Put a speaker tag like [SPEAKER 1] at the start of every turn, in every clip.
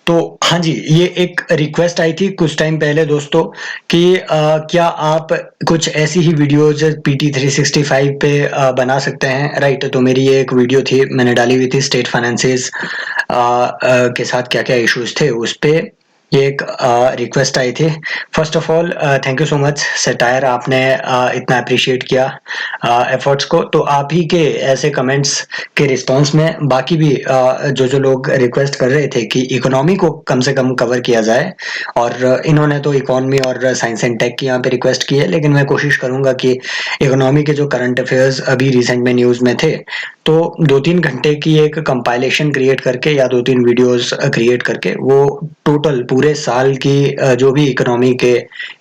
[SPEAKER 1] तो हाँ जी, ये एक रिक्वेस्ट आई थी कुछ टाइम पहले दोस्तों कि क्या आप कुछ ऐसी ही वीडियोज पीटी 365 पे बना सकते हैं, राइट। तो मेरी ये एक वीडियो थी, मैंने डाली हुई थी स्टेट फाइनेंसेस के साथ क्या क्या इश्यूज थे उस पे। ये एक रिक्वेस्ट आई थी। First of all thank you so much satire, आपने इतना अप्रिशिएट किया एफर्ट्स को। तो आप ही के ऐसे कमेंट्स के रिस्पांस में बाकी भी जो लोग रिक्वेस्ट कर रहे थे कि इकोनॉमी को कम से कम कवर किया जाए, और इन्होंने तो इकोनॉमी और साइंस एंड टेक की यहाँ पे रिक्वेस्ट की है, लेकिन मैं कोशिश करूंगा कि इकोनॉमी के जो करंट अफेयर्स अभी रिसेंट में न्यूज में थे, तो 2-3 घंटे की एक कंपाइलेशन क्रिएट करके या 2-3 वीडियोस क्रिएट करके वो टोटल पूरे साल की जो भी इकोनॉमी के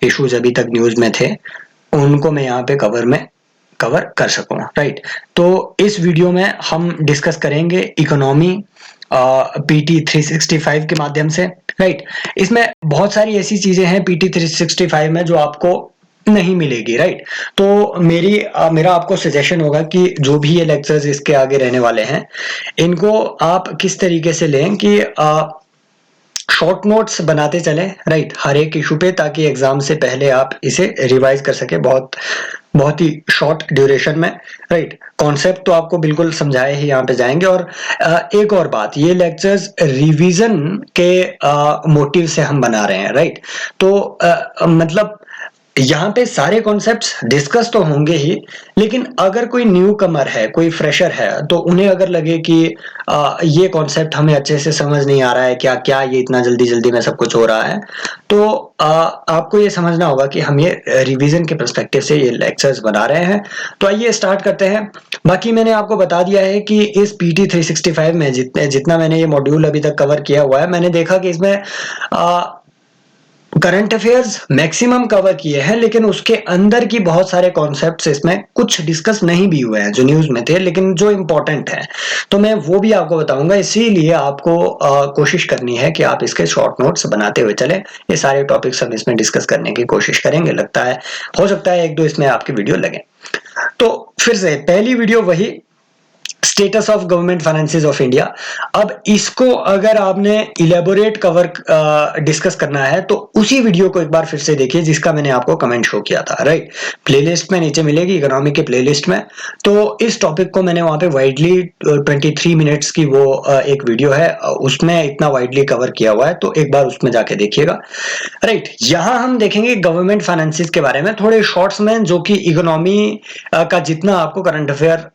[SPEAKER 1] इश्यूज अभी तक न्यूज में थे उनको मैं यहाँ पे कवर कर सकूं, राइट। तो इस वीडियो में हम डिस्कस करेंगे इकोनॉमी पीटी 365 के माध्यम से, राइट। इसमें बहुत सारी ऐसी चीजें हैं पीटी 365 में जो आपको नहीं मिलेगी, राइट। तो मेरा आपको सजेशन होगा कि जो भी ये लेक्चर्स इसके आगे रहने वाले हैं इनको आप किस तरीके से लें कि शॉर्ट नोट्स बनाते चलें, राइट, हर एक इशू पे, ताकि एग्जाम से पहले आप इसे रिवाइज कर सके बहुत बहुत ही शॉर्ट ड्यूरेशन में, राइट। कॉन्सेप्ट तो आपको बिल्कुल समझाए ही यहाँ पे जाएंगे। और एक और बात, ये लेक्चर्स रिवीजन के मोटिव से हम बना रहे हैं, राइट। तो मतलब यहाँ पे सारे कॉन्सेप्ट्स डिस्कस तो होंगे ही, लेकिन अगर कोई न्यू कमर है, कोई फ्रेशर है, तो उन्हें अगर लगे कि ये कॉन्सेप्ट हमें अच्छे से समझ नहीं आ रहा है, क्या क्या ये इतना जल्दी जल्दी में सब कुछ हो रहा है, तो आपको ये समझना होगा कि हम ये रिवीजन के पर्सपेक्टिव से ये लेक्चर्स बना रहे हैं। तो आइए स्टार्ट करते हैं। बाकी मैंने आपको बता दिया है कि इस पीटी 365 में जितना मैंने ये मॉड्यूल अभी तक कवर किया हुआ है, मैंने देखा कि इसमें करंट अफेयर्स मैक्सिमम कवर किए हैं, लेकिन उसके अंदर की बहुत सारे कॉन्सेप्ट्स इसमें कुछ डिस्कस नहीं भी हुए हैं जो न्यूज में थे, लेकिन जो इंपॉर्टेंट है तो मैं वो भी आपको बताऊंगा। इसीलिए आपको कोशिश करनी है कि आप इसके शॉर्ट नोट्स बनाते हुए चलें। ये सारे टॉपिक्स हम इसमें डिस्कस करने की कोशिश करेंगे। लगता है हो सकता है एक दो इसमें आपकी वीडियो लगे। तो फिर से पहली वीडियो वही status of government finances of India. अब इसको अगर आपने इलेबोरेट कवर डिस्कस करना है तो उसी वीडियो को एक बार फिर से देखिए जिसका मैंने आपको कमेंट शो किया था, राइट। प्लेलिस्ट में नीचे मिलेगी, इकोनॉमिक के प्लेलिस्ट में। तो इस टॉपिक को मैंने वहां पे वाइडली 23 मिनट्स की वो एक वीडियो है, उसमें इतना वाइडली कवर किया हुआ है, तो एक बार उसमें जाके देखिएगा, राइट। यहां हम देखेंगे गवर्नमेंट फाइनेंसेस के बारे में थोड़े शॉर्ट्स में, जो कि इकोनॉमी का जितना आपको करंट अफेयर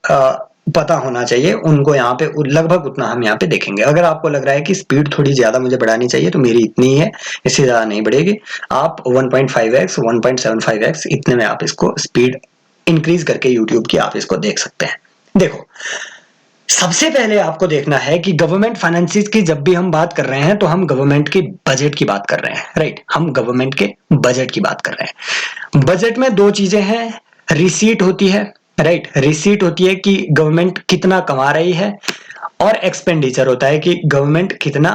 [SPEAKER 1] पता होना चाहिए उनको यहाँ पे लगभग उतना हम यहाँ पे देखेंगे। अगर आपको लग रहा है कि स्पीड थोड़ी ज्यादा मुझे बढ़ानी चाहिए तो मेरी इतनी ही है, इससे ज्यादा नहीं बढ़ेगी। आप 1.5x 1.75x इतने में आप इसको स्पीड इंक्रीज करके यूट्यूब की आप इसको देख सकते हैं। देखो, सबसे पहले आपको देखना है कि गवर्नमेंट फाइनेंसेस की जब भी हम बात कर रहे हैं तो हम गवर्नमेंट के बजट की बात कर रहे हैं, राइट। हम गवर्नमेंट के बजट की बात कर रहे हैं। बजट में दो चीजें हैं, रिसीट होती है, राइट। रिसीट होती है कि गवर्नमेंट कितना कमा रही है, और एक्सपेंडिचर होता है कि गवर्नमेंट कितना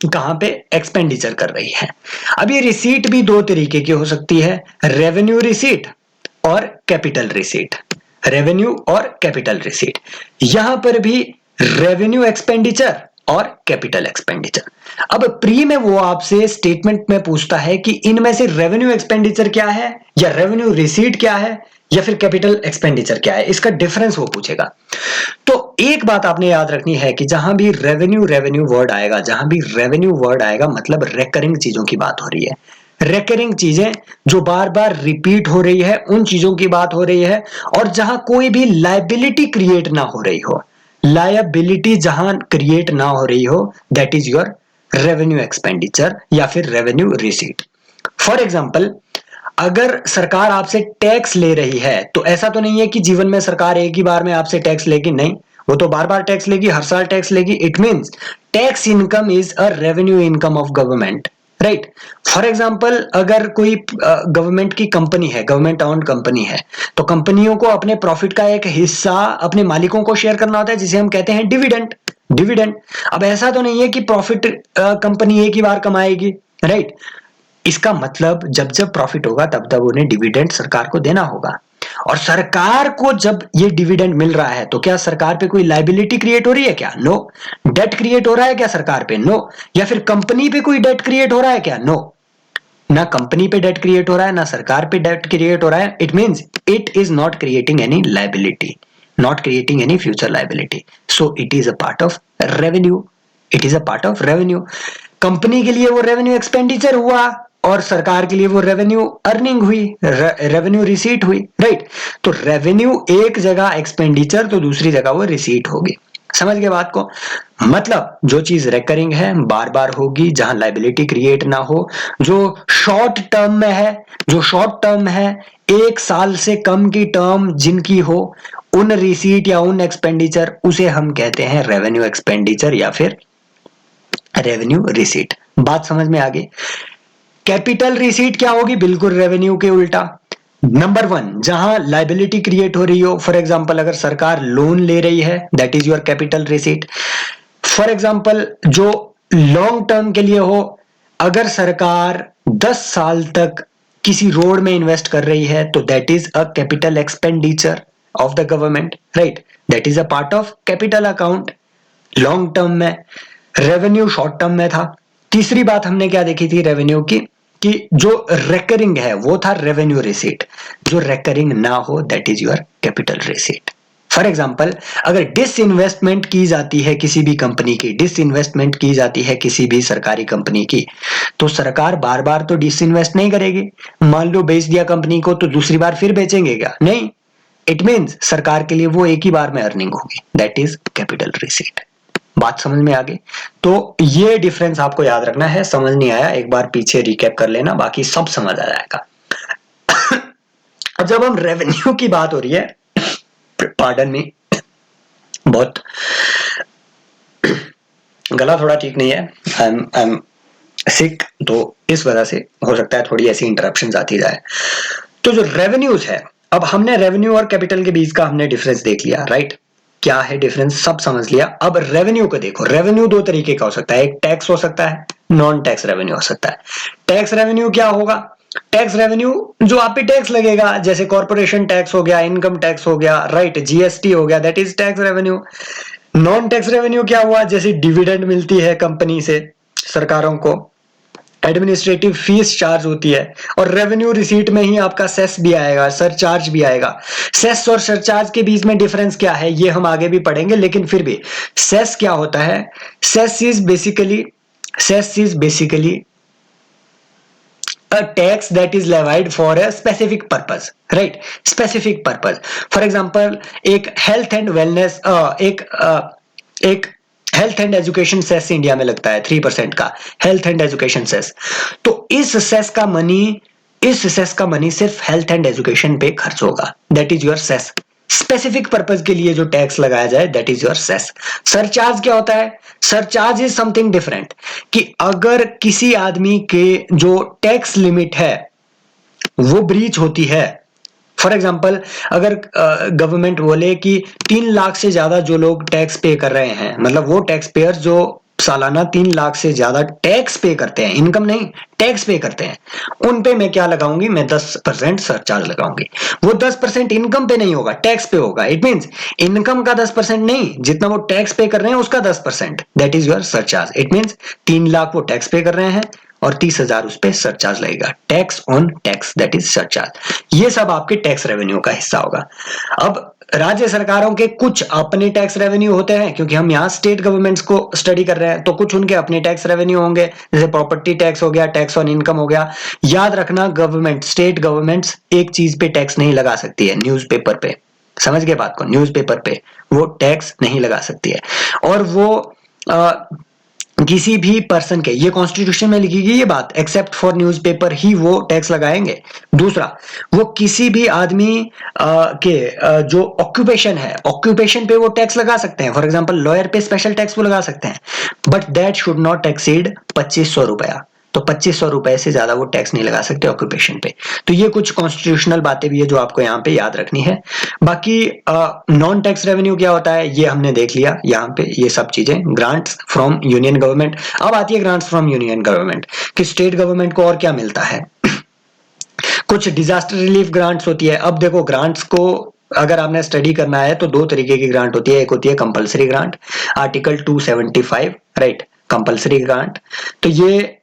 [SPEAKER 1] कहां पे एक्सपेंडिचर कर रही है। अब ये रिसीट भी दो तरीके की हो सकती है, रेवेन्यू रिसीट और कैपिटल रिसीट। रेवेन्यू और कैपिटल रिसीट, यहां पर भी रेवेन्यू एक्सपेंडिचर और कैपिटल एक्सपेंडिचर। अब प्री में वो आपसे स्टेटमेंट में पूछता है कि इनमें से रेवेन्यू एक्सपेंडिचर क्या है, या रेवेन्यू रिसीट क्या है, या फिर कैपिटल एक्सपेंडिचर क्या है, इसका डिफरेंस वो पूछेगा। तो एक बात आपने याद रखनी है कि जहां भी रेवेन्यू वर्ड आएगा, जहां भी रेवेन्यू वर्ड आएगा, मतलब रेकरिंग चीजों की बात हो रही है। रेकरिंग चीजें जो बार बार रिपीट हो रही है, उन चीजों की बात हो रही है। और जहां कोई भी लायबिलिटी क्रिएट ना हो रही हो, लायबिलिटी जहां क्रिएट ना हो रही हो, that is your revenue expenditure या फिर रेवेन्यू रिसीट। फॉर एग्जाम्पल, अगर सरकार आपसे टैक्स ले रही है तो ऐसा तो नहीं है कि जीवन में सरकार एक ही बार में आपसे टैक्स लेगी, नहीं, वो तो बार बार टैक्स लेगी, हर साल टैक्स लेगी। It means tax income is a revenue income of government, right. For example, अगर कोई गवर्नमेंट की कंपनी है, गवर्नमेंट ओन्ड कंपनी है, तो कंपनियों को अपने प्रॉफिट का एक हिस्सा अपने मालिकों को शेयर करना होता है, जिसे हम कहते हैं डिविडेंड। डिविडेंड, अब ऐसा तो नहीं है कि प्रॉफिट कंपनी एक ही बार कमाएगी, राइट। इसका मतलब जब जब प्रॉफिट होगा तब तब उन्हें डिविडेंड सरकार को देना होगा। और सरकार को जब ये डिविडेंड मिल रहा है तो क्या सरकार पे कोई लाइबिलिटी क्रिएट हो रही है क्या? नो। डेट क्रिएट हो रहा है क्या सरकार पे? नो। या फिर कंपनी पे कोई डेट क्रिएट हो रहा है क्या? नो। ना कंपनी पे डेट क्रिएट हो रहा है, ना सरकार पे डेट क्रिएट हो रहा है. It means it is not creating any liability, not creating any future liability. So it is a part of revenue. It is a part of revenue. Company के लिए वो रेवेन्यू एक्सपेंडिचर हुआ और सरकार के लिए वो रेवेन्यू अर्निंग हुई, रेवेन्यू रिसीट हुई, राइट. तो रेवेन्यू एक जगह एक्सपेंडिचर तो दूसरी जगह वो रिसीट होगी. समझ गए बात को? मतलब जो चीज रेकरिंग है बार बार होगी, जहां लाइबिलिटी क्रिएट ना हो, जो शॉर्ट टर्म में है, जो शॉर्ट टर्म है, 1 साल से कम की टर्म जिनकी हो, उन रिसीट या उन एक्सपेंडिचर, उसे हम कहते हैं रेवेन्यू एक्सपेंडिचर या फिर रेवेन्यू रिसीट. बात समझ में आ गई? कैपिटल रिसीट क्या होगी? बिल्कुल रेवेन्यू के उल्टा. नंबर 1, जहां लाइबिलिटी क्रिएट हो रही हो, फॉर एग्जांपल अगर सरकार लोन ले रही है, that is your capital receipt. For example जो लॉन्ग टर्म के लिए हो, अगर सरकार 10 साल तक किसी रोड में इन्वेस्ट कर रही है तो that is a capital expenditure of the government, right. That is a part of capital account long term में. रेवेन्यू शॉर्ट टर्म में था. तीसरी बात हमने क्या देखी थी रेवेन्यू की, कि जो रेकरिंग है वो था रेवेन्यू रिसीट. जो रेकरिंग ना हो that is your capital receipt. For example अगर डिसइन्वेस्टमेंट की जाती है किसी भी कंपनी की, डिसइन्वेस्टमेंट की जाती है किसी भी सरकारी कंपनी की, तो सरकार बार बार तो डिसइन्वेस्ट नहीं करेगी. मान लो बेच दिया कंपनी को तो दूसरी बार फिर बेचेंगे क्या? नहीं. इट मीन्स सरकार के लिए वो एक ही बार में अर्निंग होगी, दैट इज कैपिटल रिसीट. बात समझ में आ गई? तो ये डिफरेंस आपको याद रखना है. समझ नहीं आया एक बार पीछे रिकैप कर लेना, बाकी सब समझ आ जाएगा. अब जब हम रेवेन्यू की बात हो रही है, पार्डन में, बहुत गला थोड़ा ठीक नहीं है, आई एम सिक, तो इस वजह से हो सकता है थोड़ी ऐसी इंटरप्शंस आती जाए. तो जो रेवेन्यूज है, अब हमने रेवेन्यू और कैपिटल के बीच का हमने डिफरेंस देख लिया, राइट. क्या है डिफरेंस सब समझ लिया. अब रेवेन्यू को देखो. रेवेन्यू दो तरीके का हो सकता है, एक टैक्स हो सकता है, नॉन टैक्स रेवेन्यू हो सकता है. टैक्स रेवेन्यू क्या होगा? टैक्स रेवेन्यू जो आप पे टैक्स लगेगा, जैसे कॉर्पोरेशन टैक्स हो गया, इनकम टैक्स हो गया, राइट, जीएसटी हो गया, that is tax revenue. Non tax revenue क्या हुआ? जैसे डिविडेंड मिलती है कंपनी से सरकारों को, एडमिनिस्ट्रेटिव फीस चार्ज होती है, और रेवेन्यू रिसीट में ही आपका सेस भी आएगा, सरचार्ज भी आएगा. सेस और सरचार्ज के बीच में डिफरेंस क्या है ये हम आगे भी पढ़ेंगे, लेकिन फिर भी सेस क्या होता है? Cess is basically a tax that is levied for a specific purpose, right? Specific purpose. For example, एक health and wellness, एक health and education cess India में लगता है 3% का, हेल्थ एंड एजुकेशन सेस. तो इस सेस का मनी सिर्फ हेल्थ एंड एजुकेशन पे खर्च होगा, that is your cess. Specific purpose के लिए जो टैक्स लगाया जाए that is your cess. Surcharge क्या होता है? सरचार्ज इज समथिंग डिफरेंट, कि अगर किसी आदमी के जो टैक्स लिमिट है वो ब्रीच होती है. फॉर एग्जाम्पल अगर गवर्नमेंट बोले कि 3 लाख से ज्यादा जो लोग टैक्स पे कर रहे हैं, मतलब वो टैक्स पेयर जो सालाना 3 लाख से ज्यादा टैक्स पे करते हैं, इनकम नहीं टैक्स पे करते हैं, उन पे मैं क्या लगाऊंगी? मैं 10% सरचार्ज लगाऊंगी. वो 10% इनकम पे नहीं होगा, टैक्स पे होगा. इट मींस इनकम का 10% नहीं, जितना वो टैक्स पे कर रहे हैं उसका 10%, that is your surcharge. It means 3 lakh वो टैक्स पे कर रहे हैं और 30,000 उस पर सरचार्ज लगेगा. Tax on tax, that is surcharge. ये सब आपके टैक्स रेवेन्यू का हिस्सा होगा. अब राज्य सरकारों के कुछ अपने टैक्स रेवेन्यू होते हैं, क्योंकि हम यहाँ स्टेट गवर्नमेंट्स को स्टडी कर रहे हैं, तो कुछ उनके अपने टैक्स रेवेन्यू होंगे, जैसे प्रॉपर्टी टैक्स हो गया, टैक्स ऑन इनकम हो गया. याद रखना स्टेट गवर्नमेंट्स एक चीज पे टैक्स नहीं लगा सकती है, न्यूज़पेपर पे. समझ गए बात को? न्यूज़पेपर पे वो टैक्स नहीं लगा सकती है. और वो किसी भी पर्सन के, ये कॉन्स्टिट्यूशन में लिखी गई ये बात, एक्सेप्ट फॉर न्यूज़पेपर ही वो टैक्स लगाएंगे. दूसरा, वो किसी भी आदमी के जो ऑक्यूपेशन है, ऑक्यूपेशन पे वो टैक्स लगा सकते हैं. फॉर एग्जांपल लॉयर पे स्पेशल टैक्स वो लगा सकते हैं, but that should not exceed 2500 रुपया. तो 2500 रुपए से ज्यादा वो टैक्स नहीं लगा सकते ऑक्यूपेशन पे. तो ये कुछ कॉन्स्टिट्यूशनल बातें भी है जो आपको यहाँ पे याद रखनी है. बाकी नॉन टैक्स रेवेन्यू क्या होता है ये हमने देख लिया यहाँ पे, ये सब चीजें. Grants from union government. अब आती है ग्रांट्स फ्रॉम यूनियन गवर्नमेंट, कि स्टेट गवर्नमेंट को और क्या मिलता है. कुछ डिजास्टर रिलीफ ग्रांट्स होती है। अब देखो ग्रांट्स को अगर आपने स्टडी करना है तो दो तरीके की ग्रांट होती है। एक होती है compulsory grant, article 275, right, compulsory grant. तो ये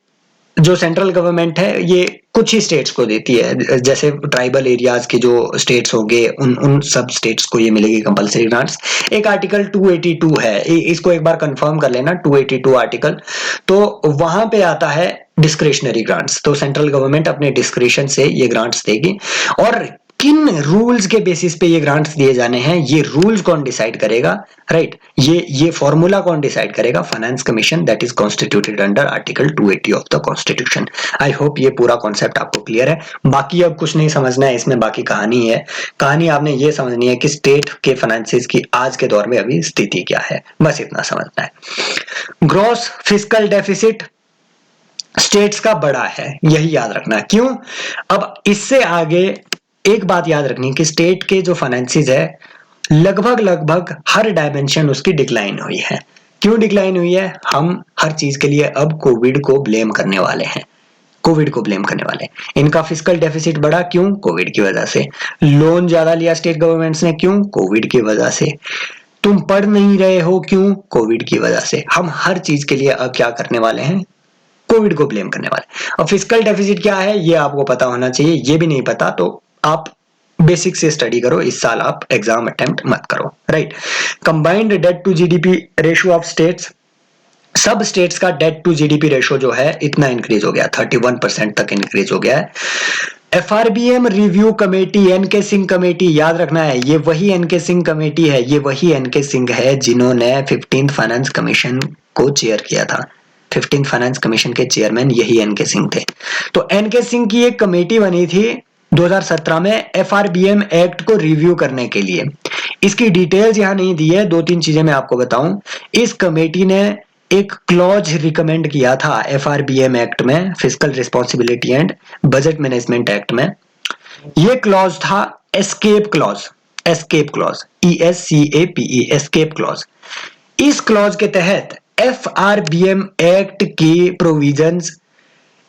[SPEAKER 1] जो सेंट्रल गवर्नमेंट है ये कुछ ही स्टेट्स को देती है, जैसे ट्राइबल एरियाज के जो स्टेट्स होंगे उन सब स्टेट्स को ये मिलेगी कंपलसरी ग्रांट्स। एक आर्टिकल 282 है, इसको एक बार कंफर्म कर लेना, 282 आर्टिकल। तो वहां पे आता है डिस्क्रिशनरी ग्रांट्स, तो सेंट्रल गवर्नमेंट अपने डिस्क्रिशन से ये ग्रांट्स देगी। और किन रूल्स के बेसिस पे ये ग्रांट्स दिए जाने हैं, ये रूल्स कौन डिसाइड करेगा, राइट, ये फॉर्मूला कौन डिसाइड करेगा, finance commission, that is constituted under article 280 of the constitution. I hope ये पूरा कॉन्सेप्ट आपको क्लियर है। बाकी अब कुछ नहीं समझना है इसमें, बाकी कहानी है। कहानी आपने ये समझनी है कि स्टेट के फाइनेंसेस की आज के दौर में अभी स्थिति क्या है, बस इतना समझना है। ग्रॉस फिस्कल डेफिसिट स्टेट्स का बड़ा है, यही याद रखना। क्यों? अब इससे आगे एक बात याद रखनी कि स्टेट के जो फाइनेंसेस है लगभग हर डायमेंशन उसकी डिक्लाइन हुई है। क्यों डिक्लाइन हुई है? हम हर चीज के लिए अब कोविड को ब्लेम करने वाले हैं, कोविड को ब्लेम करने वाले। इनका फिस्कल डेफिसिट बढ़ा, क्यों? कोविड की वजह से। लोन ज्यादा लिया स्टेट गवर्नमेंट्स ने, क्यों? कोविड की वजह से। तुम पढ़ नहीं रहे हो, क्यों? कोविड की वजह से। हम हर चीज के लिए अब क्या करने वाले हैं? कोविड को ब्लेम करने वाले। और फिस्कल डेफिसिट क्या है ये आपको पता होना चाहिए, ये भी नहीं पता तो आप बेसिक से स्टडी करो, इस साल आप एग्जाम अटेम्प्ट मत करो, right. Combined debt to GDP ratio of states, सब स्टेट्स का डेट टू जीडीपी रेशियो जो है इतना इंक्रीज हो गया, 31% तक इंक्रीज हो गया है। FRBM review committee, NK Singh committee, याद रखना है ये वही एनके सिंह कमेटी है, ये वही एनके सिंह है जिन्होंने 15th फाइनेंस कमीशन को चेयर किया था। 15th फाइनेंस कमीशन के चेयरमैन यही एनके सिंह थे। तो एनके सिंह की एक कमेटी बनी थी 2017 में एफआरबीएम एक्ट को रिव्यू करने के लिए। इसकी डिटेल्स यहां नहीं दी है, दो तीन चीजें मैं आपको बताऊं। इस कमेटी ने एक क्लॉज रिकमेंड किया था एफआरबीएम एक्ट में, fiscal responsibility and budget management act में। ये क्लॉज था escape clause, escape clause, ESCAPE, escape clause. इस क्लॉज के तहत एफआरबीएम एक्ट की प्रोविजंस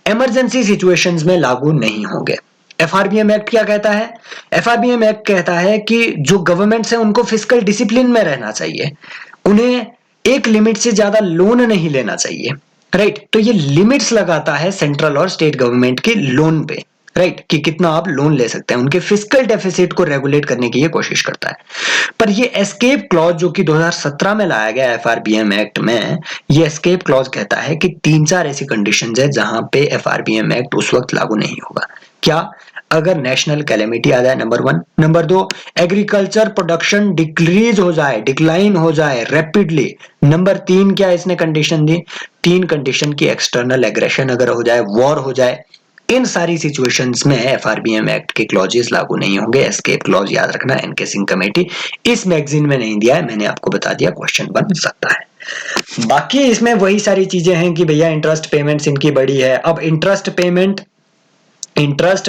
[SPEAKER 1] इमरजेंसी सिचुएशंस में लागू नहीं होंगे। एफआरबीएम एक्ट क्या कहता है? एफआरबीएम एक्ट कहता है कि जो गवर्नमेंट्स है उनको फिस्कल डिसिप्लिन में रहना चाहिए, उन्हें एक लिमिट से ज्यादा लोन नहीं लेना चाहिए, राइट। तो ये लिमिट्स लगाता है सेंट्रल और स्टेट गवर्नमेंट के लोन पे, राइट, कि कितना आप लोन ले सकते हैं, उनके फिस्कल डेफिसिट को रेगुलेट करने की ये कोशिश करता है। पर ये एस्केप क्लॉज जो कि 2017 में लाया गया एफआरबीएम एक्ट में, ये एस्केप क्लॉज कहता है कि 3-4 ऐसी कंडीशंस है जहां पे एफआरबीएम एक्ट उस वक्त लागू नहीं होगा। क्या? अगर नेशनल कैलेमिटी आ जाए, number 1। Number 2, agriculture production decrease हो जाए, डिक्लाइन हो जाए रैपिडली। नंबर 3 क्या इसने कंडीशन दी? 3 कंडीशन की एक्सटर्नल एग्रेशन अगर हो जाए, वॉर हो जाए, इन सारी सिचुएशंस में एफआरबीएम एक्ट के क्लॉजेस लागू नहीं होंगे। एस्केप क्लॉज याद रखना, एनके सिंह कमेटी। इस मैगजीन में नहीं दिया है, मैंने आपको बता दिया, क्वेश्चन बन सकता है। बाकी इसमें वही सारी चीजें हैं कि भैया इंटरेस्ट पेमेंट्स इनकी बड़ी है। अब इंटरेस्ट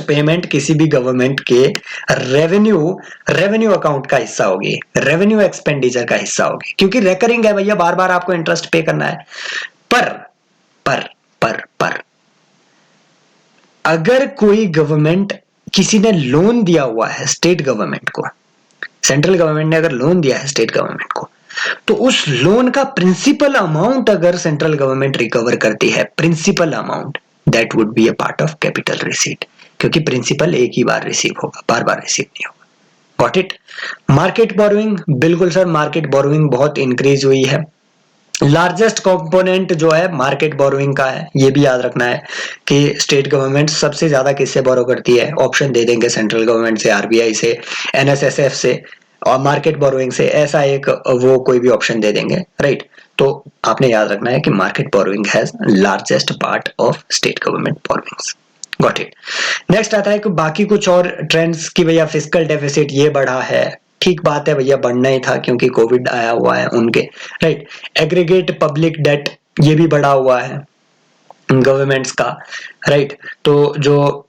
[SPEAKER 1] पेमेंट किसी भी गवर्नमेंट के रेवेन्यू अकाउंट का हिस्सा होगी, रेवेन्यू एक्सपेंडिचर का हिस्सा होगी, क्योंकि रेकरिंग है भैया, बार बार आपको इंटरेस्ट पे करना है। पर अगर कोई गवर्नमेंट, किसी ने लोन दिया हुआ है स्टेट गवर्नमेंट को, सेंट्रल गवर्नमेंट ने अगर लोन दिया है स्टेट गवर्नमेंट को, तो उस लोन का प्रिंसिपल अमाउंट अगर सेंट्रल गवर्नमेंट रिकवर करती है, principal amount, that would be a part of capital receipt, क्योंकि प्रिंसिपल एक ही बार रिसीव होगा, बार बार रिसीव नहीं होगा। Got it? मार्केट बोरोइंग, बिल्कुल सर, मार्केट बोरोइंग बहुत इंक्रीज हुई है। लार्जेस्ट कंपोनेंट जो है मार्केट बोरोइंग का है, ये भी याद रखना है कि स्टेट गवर्नमेंट सबसे ज्यादा किससे बोरो करती है। ऑप्शन दे देंगे सेंट्रल गवर्नमेंट से, आरबीआई से, एनएसएसएफ से और मार्केट बोरोइंग से, ऐसा एक वो कोई भी ऑप्शन दे देंगे, राइट। तो आपने याद रखना है कि market borrowing has largest part of state government borrowings. Got it? Next आता है कि बाकी कुछ और ट्रेंड्स की भैया फिस्कल डेफिसिट ये बढ़ा है, ठीक बात है भैया, बढ़ना ही था क्योंकि कोविड आया हुआ है उनके, राइट। एग्रीगेट पब्लिक डेट ये भी बढ़ा हुआ है गवर्नमेंट्स का, राइट। तो जो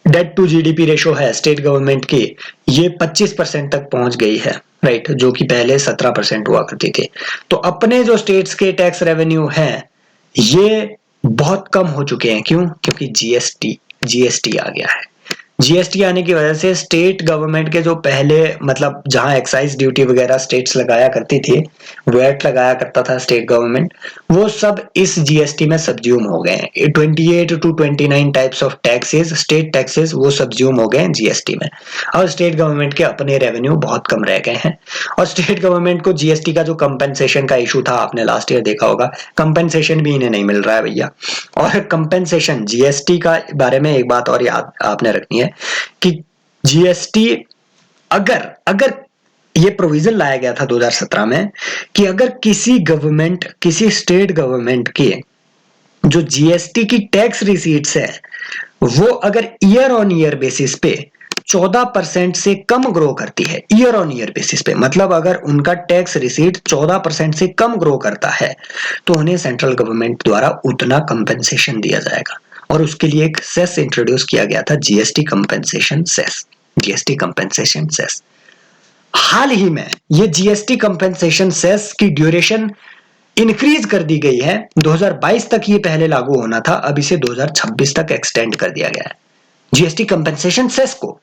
[SPEAKER 1] डेट टू जीडीपी रेशो है स्टेट गवर्नमेंट की, ये 25% तक पहुंच गई है, राइट, जो कि पहले 17% हुआ करती थी। तो अपने जो स्टेट्स के टैक्स रेवेन्यू हैं ये बहुत कम हो चुके हैं। क्यों? क्योंकि जीएसटी आ गया है। जीएसटी आने की वजह से स्टेट गवर्नमेंट के जो पहले मतलब जहां एक्साइज ड्यूटी वगैरह स्टेट्स लगाया करती थी, वैट लगाया करता था स्टेट गवर्नमेंट, वो सब इस जीएसटी में सब्ज्यूम हो गए हैं। 28 to 29 types of taxes, state taxes, वो सब्ज्यूम हो गए हैं जीएसटी में। और स्टेट गवर्नमेंट के अपने रेवेन्यू बहुत कम रह गए हैं। और स्टेट गवर्नमेंट को जीएसटी का जो कंपेंसेशन का इशू था, आपने लास्ट ईयर देखा होगा, कंपेंसेशन भी इन्हें नहीं मिल रहा है भैया। और कंपेंसेशन, जीएसटी का बारे में एक बात और याद आपने रखनी है कि जीएसटी अगर अगर ये प्रोविजन लाया गया था 2017 में कि अगर किसी गवर्नमेंट, किसी स्टेट गवर्नमेंट के जो जीएसटी की टैक्स रिसीट्स है वो अगर ईयर ऑन ईयर बेसिस पे 14% से कम ग्रो करती है, ईयर ऑन ईयर बेसिस पे, मतलब अगर उनका टैक्स रिसीट 14% से कम ग्रो करता है तो उन्हें सेंट्रल गवर्नमेंट द्वारा उतना कंपेंसेशन दिया जाएगा। और उसके लिए एक सेस इंट्रोड्यूस किया गया था, GST compensation cess, GST compensation cess. हाल ही में ये जीएसटी कंपेंसेशन सेस की ड्यूरेशन इंक्रीज कर दी गई है। 2022 तक ये पहले लागू होना था, अब इसे 2026 तक एक्सटेंड कर दिया गया है जीएसटी कंपेंसेशन सेस को।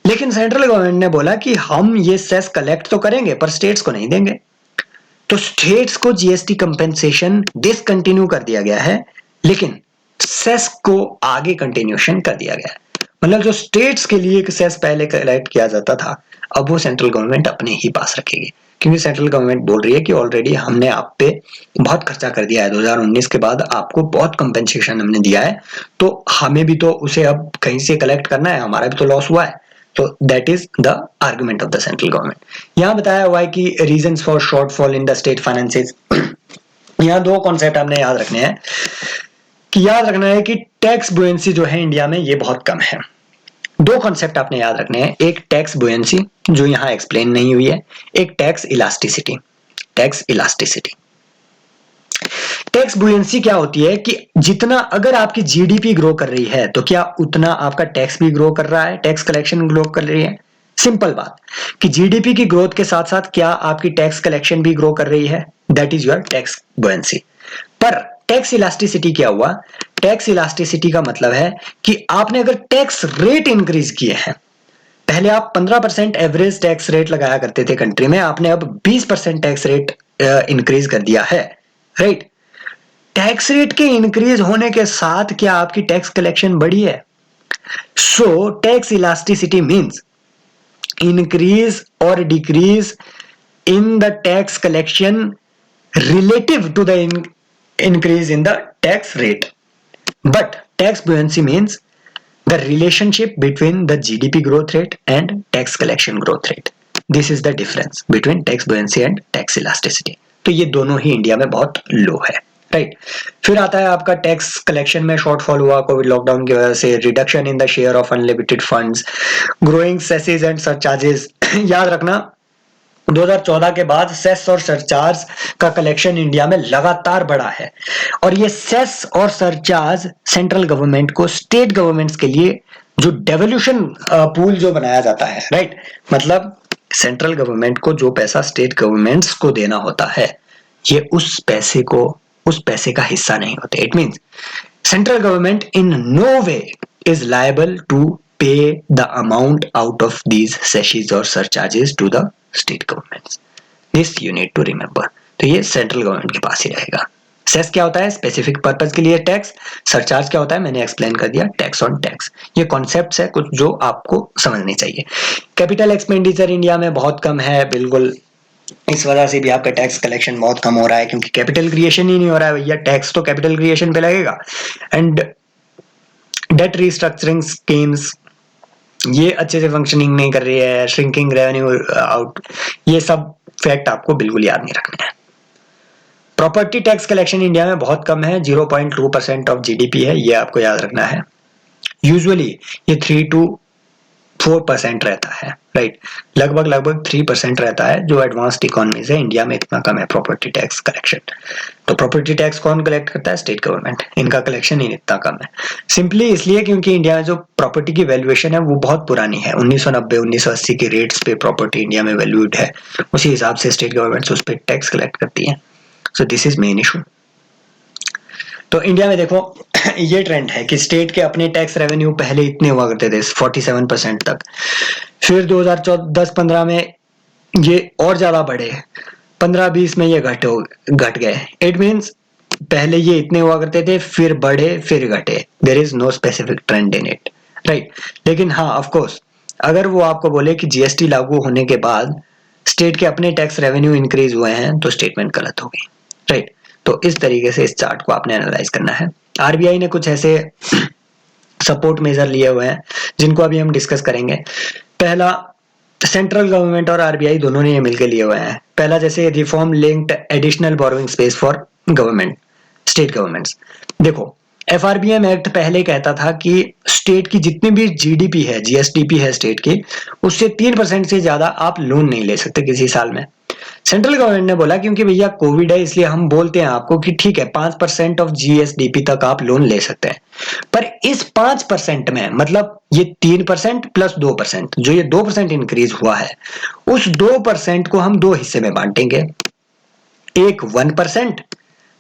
[SPEAKER 1] लेकिन सेंट्रल गवर्नमेंट ने बोला कि हम ये सेस कलेक्ट तो करेंगे पर स्टेट्स को नहीं देंगे, तो स्टेट्स को जीएसटी कंपेंसेशन डिसकंटिन्यू कर दिया गया है, लेकिन सेस को आगे कंटिन्यूशन कर दिया गया है। मतलब जो स्टेट्स के लिए एक सेस पहले कलेक्ट किया जाता था, अब वो सेंट्रल गवर्नमेंट अपने ही पास रखेगी, क्योंकि सेंट्रल गवर्नमेंट बोल रही है कि ऑलरेडी हमने आप पे बहुत खर्चा कर दिया है, 2019 के बाद आपको बहुत कंपेंसेशन हमने दिया है, तो हमें भी तो उसे अब कहीं से कलेक्ट करना है, हमारा भी तो लॉस हुआ है। तो that is the argument of the central government. यहां बताया हुआ है कि reasons for shortfall in the state finances. यहां दो कॉन्सेप्ट आपने याद रखने हैं, कि याद रखना है कि टैक्स बुएंसी जो है इंडिया में ये बहुत कम है। दो कॉन्सेप्ट आपने याद रखने हैं, एक टैक्स बुएंसी जो यहां एक्सप्लेन नहीं हुई है, एक tax elasticity. Tax elasticity, tax buoyancy क्या होती है कि जितना अगर आपकी जीडीपी ग्रो कर रही है तो क्या उतना आपका टैक्स भी ग्रो कर रहा है, टैक्स कलेक्शन ग्रो कर रही है। सिंपल बात कि जीडीपी की ग्रोथ के साथ साथ क्या आपकी टैक्स कलेक्शन भी ग्रो कर रही है, दैट इज योर टैक्स बुएंसी। पर टैक्स इलास्टिसिटी क्या हुआ, टैक्स इलास्टिसिटी का मतलब है कि आपने अगर टैक्स रेट इंक्रीज किए हैं, पहले आप 15% एवरेज टैक्स रेट लगाया करते थे कंट्री में, आपने अब 20% टैक्स रेट इंक्रीज कर दिया है, राइट। टैक्स रेट के इंक्रीज होने के साथ क्या आपकी टैक्स कलेक्शन बढ़ी है। So tax elasticity means increase or decrease in the tax collection relative to the increase in the tax rate. But tax buoyancy means the relationship between the GDP growth rate and tax collection growth rate. This is the difference between tax buoyancy and tax elasticity. तो ये दोनों ही India में बहुत लो है, right. फिर आता है आपका टैक्स कलेक्शन में शॉर्टफॉल हुआ कोविड लॉकडाउन की वजह से, reduction in the share of unlimited funds, growing सेसेस and surcharges. याद रखना 2014 के बाद सेस और सरचार्ज का कलेक्शन इंडिया में लगातार बढ़ा है, और ये सेस और सरचार्ज सेंट्रल गवर्नमेंट को स्टेट गवर्नमेंट्स के लिए जो डेवल्यूशन पूल जो बनाया जाता है, राइट, मतलब सेंट्रल गवर्नमेंट को जो पैसा स्टेट गवर्नमेंट्स को देना होता है, ये उस पैसे का हिस्सा नहीं होते। It means central government in no way is liable to pay the amount out of these cesses और surcharges to the state governments. This you need to remember. तो ये सेंट्रल गवर्नमेंट के पास ही रहेगा। सेस क्या होता है, स्पेसिफिक पर्पस के लिए टैक्स। सरचार्ज क्या होता है, मैंने एक्सप्लेन कर दिया, टैक्स ऑन टैक्स। ये कॉन्सेप्ट्स है कुछ जो आपको समझनी चाहिए। कैपिटल एक्सपेंडिचर इंडिया में बहुत कम है, बिल्कुल इस वजह से भी आपका टैक्स कलेक्शन बहुत कम हो रहा है, क्योंकि कैपिटल क्रिएशन ही नहीं हो रहा है भैया, टैक्स तो कैपिटल क्रिएशन पे लगेगा। एंड डेट रिस्ट्रक्चरिंग स्कीम्स ये अच्छे से फंक्शनिंग नहीं कर रही है, श्रिंकिंग रेवेन्यू आउट, ये सब फैक्ट आपको बिल्कुल याद नहीं रखने हैं। प्रॉपर्टी टैक्स कलेक्शन इंडिया में बहुत कम है, 0.2% ऑफ जीडीपी है, ये आपको याद रखना है। यूजुअली ये 3 to 4% रहता है, राइट, लगभग 3% रहता है, जो एडवांस्ड इकोनॉमीज है इंडिया में इतना कम है प्रॉपर्टी टैक्स कलेक्शन। तो प्रॉपर्टी टैक्स कौन कलेक्ट करता है, स्टेट गवर्नमेंट, इनका कलेक्शन ही इतना कम है। सिंपली इसलिए क्योंकि इंडिया में जो प्रॉपर्टी की वैल्यूएशन है वो बहुत पुरानी है, 1990-1980 के रेट्स पे प्रॉपर्टी इंडिया में वैल्यूड है, उसी हिसाब से स्टेट गवर्नमेंट उस पर टैक्स कलेक्ट करती है। So this is main issue. तो इंडिया में देखो ये ट्रेंड है कि स्टेट के अपने टैक्स रेवेन्यू पहले इतने हुआ करते थे 47% तक, फिर 2010-15 में ये और ज्यादा बढ़े, 15-20 में ये घट गए। इट मीन्स पहले ये इतने हुआ करते थे, फिर बढ़े, फिर घटे। There is no specific trend in it, right. लेकिन हाँ, ऑफ कोर्स, अगर वो आपको बोले कि जीएसटी लागू होने के बाद स्टेट के अपने टैक्स रेवेन्यू इंक्रीज हुए हैं, तो स्टेटमेंट गलत होगी, राइट। तो इस तरीके से इस चार्ट को आपने एनालाइज करना है। आरबीआई ने कुछ ऐसे सपोर्ट मेजर लिए हुए हैं जिनको अभी हम डिस्कस करेंगे। पहला, सेंट्रल गवर्नमेंट और आरबीआई दोनों ने ये मिलकर लिए हुए हैं। पहला, जैसे reform linked additional borrowing space for government, state governments. देखो, एफआरबीएम एक्ट पहले कहता था कि स्टेट की जितनी भी जीडीपी है, जीएसडीपी है स्टेट की, उससे 3% से ज्यादा आप लोन नहीं ले सकते किसी साल में। सेंट्रल गवर्नमेंट ने बोला क्योंकि भैया कोविड है, इसलिए हम बोलते हैं आपको कि ठीक है 5% ऑफ जीएसडीपी तक आप लोन ले सकते हैं। पर इस 5% में, मतलब ये 3% प्लस 2%, जो ये 2% इंक्रीज हुआ है, उस 2% को हम दो हिस्से में बांटेंगे। एक 1%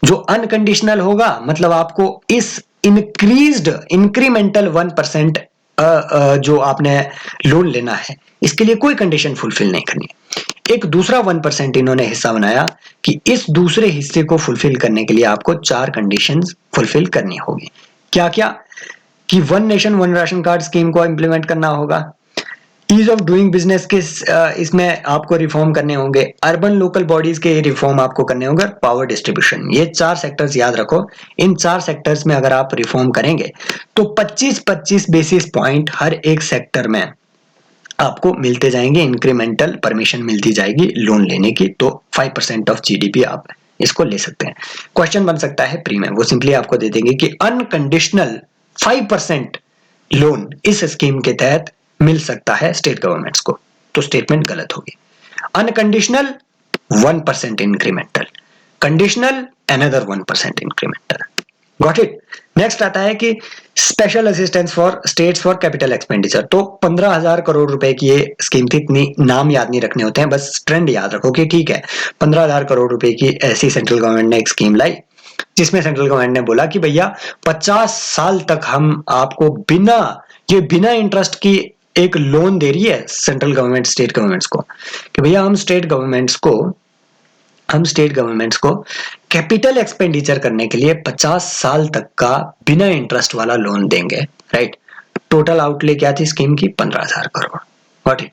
[SPEAKER 1] जो अनकंडीशनल होगा, मतलब आपको इस इंक्रीमेंटल 1% जो आपने लोन लेना है, इसके लिए कोई कंडीशन फुलफिल नहीं करनी है। एक दूसरा 1% इन्होंने हिस्सा बनाया कि इस दूसरे हिस्से को फुलफिल करने के लिए आपको 4 कंडीशंस फुलफिल करनी होगी। क्या क्या? कि one nation one ration card scheme को इंप्लीमेंट करना होगा, ईज ऑफ डूइंग बिजनेस के इसमें आपको रिफॉर्म करने होंगे, अर्बन लोकल बॉडीज के रिफॉर्म आपको करने होंगे, पावर डिस्ट्रीब्यूशन। ये 4 सेक्टर्स याद रखो। इन 4 सेक्टर्स में अगर आप रिफॉर्म करेंगे तो 25-25 बेसिस पॉइंट हर एक सेक्टर में आपको मिलते जाएंगे, इंक्रीमेंटल परमिशन मिलती जाएगी लोन लेने की। तो 5% ऑफ जीडीपी आप इसको ले सकते हैं। क्वेश्चन बन सकता है प्री में, वो सिंपली आपको दे देंगे कि अनकंडीशनल 5% लोन इस स्कीम के तहत मिल सकता है स्टेट गवर्नमेंट्स को, तो स्टेटमेंट गलत होगी। Unconditional 1% incremental, conditional another 1% incremental. Got it. Next आता है कि special assistance for states for capital expenditure. तो 15,000 करोड़ रुपए की ये स्कीम थी। इतनी नाम याद नहीं रखने होते हैं, बस ट्रेंड याद रखो कि ठीक है 15,000 करोड़ रुपए की ऐसी सेंट्रल गवर्नमेंट ने एक स्कीम लाई, जिसमें सेंट्रल गवर्नमेंट ने बोला कि भैया 50 साल तक हम आपको बिना इंटरेस्ट की एक लोन दे रही है सेंट्रल गवर्नमेंट स्टेट गवर्नमेंट्स को, कि भैया हम स्टेट गवर्नमेंट्स को कैपिटल एक्सपेंडिचर करने के लिए 50 साल तक का बिना इंटरेस्ट वाला लोन देंगे, राइट। टोटल आउटले क्या थी स्कीम की? 15,000 crore. What it.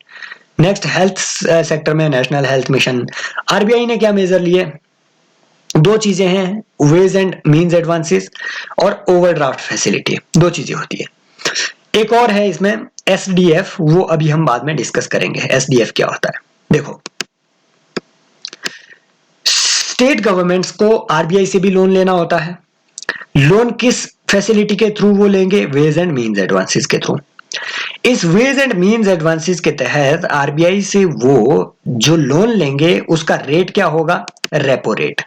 [SPEAKER 1] Next, health sector में नेशनल हेल्थ मिशन। आरबीआई ने क्या मेजर लिए? 2 चीजें हैं, वेज एंड मीन्स एडवांसेस और ओवरड्राफ्ट फैसिलिटी। 2 चीजें होती है। एक और है इसमें एसडीएफ, वो अभी हम बाद में डिस्कस करेंगे एसडीएफ क्या होता है। देखो, स्टेट गवर्नमेंट्स को आरबीआई से भी लोन लेना होता है। लोन किस फैसिलिटी के थ्रू वो लेंगे? वेज एंड मीन्स एडवांसेस के थ्रू। इस वेज एंड मीन्स एडवांसेस के तहत आरबीआई से वो जो लोन लेंगे उसका रेट क्या होगा? Repo rate.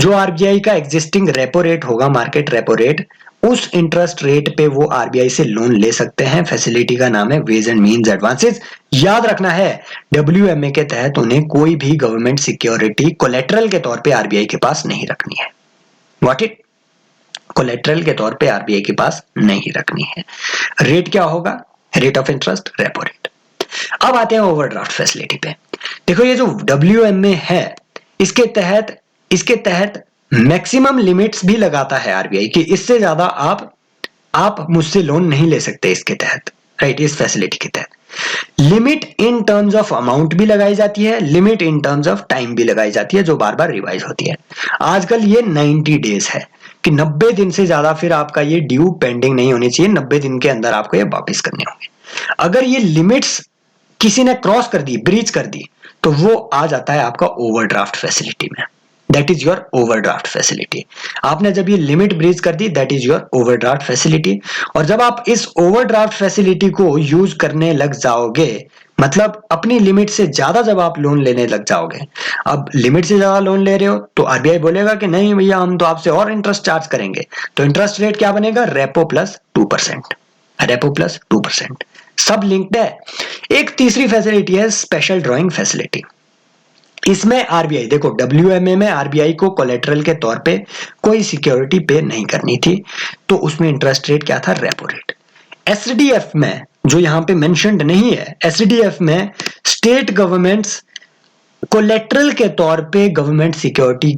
[SPEAKER 1] जो आरबीआई का एग्जिस्टिंग रेपो रेट होगा, मार्केट रेपो रेट, उस इंटरेस्ट रेट पे वो आरबीआई से लोन ले सकते हैं। फैसिलिटी का नाम है वेज एंड मीन्स एडवांसेस। याद रखना है, डब्ल्यूएमए के तहत उन्हें कोई भी गवर्नमेंट सिक्योरिटी कोलेटरल के तौर पे आरबीआई के पास नहीं रखनी है। What it. कोलेटरल के तौर पे आरबीआई के पास नहीं रखनी है। रेट क्या होगा? Rate of interest, repo rate. अब आते हैं ओवरड्राफ्ट फैसिलिटी पे। देखो, ये जो डब्ल्यूएमए है, इसके तहत मैक्सिमम लिमिट्स भी लगाता है आरबीआई कि इससे ज्यादा आप मुझसे लोन नहीं ले सकते इसके तहत, राइट। इस फैसिलिटी के तहत limit in terms of amount भी लगाई जाती है, limit in terms of time भी लगाई जाती है, जो बार बार रिवाइज होती है। आजकल ये 90 डेज है कि 90 दिन से ज्यादा फिर आपका ये ड्यू पेंडिंग नहीं होनी चाहिए, 90 दिन के अंदर आपको ये वापस करने होंगे। अगर ये लिमिट्स किसी ने क्रॉस कर दी, ब्रीच कर दी, तो वो आ जाता है आपका ओवरड्राफ्ट फैसिलिटी में। That is your overdraft facility. आपने जब ये लिमिट ब्रीच कर दी, that is your overdraft facility. और जब आप इस ओवरड्राफ्ट फैसिलिटी को यूज करने लग जाओगे, मतलब अपनी लिमिट से ज्यादा जब आप लोन लेने लग जाओगे, अब लिमिट से ज्यादा लोन ले रहे हो तो आरबीआई बोलेगा कि नहीं भैया, हम तो आपसे और इंटरेस्ट चार्ज करेंगे। तो इंटरेस्ट रेट क्या बनेगा? Repo plus 2%। Repo plus 2%। सब लिंक्ड है। एक तीसरी फैसिलिटी है स्पेशल ड्रॉइंग फैसिलिटी। इसमें आरबीआई, देखो डब्ल्यूएमए में आरबीआई को कोलेटरल के तौर पे कोई सिक्योरिटी पे नहीं करनी थी, तो उसमें इंटरेस्ट रेट क्या था, रेपो रेट। एसडीएफ में जो यहाँ पे मेंशन्ड नहीं है, एसडीएफ में स्टेट गवर्नमेंट्स कोलेटरल के तौर पे गवर्नमेंट सिक्योरिटी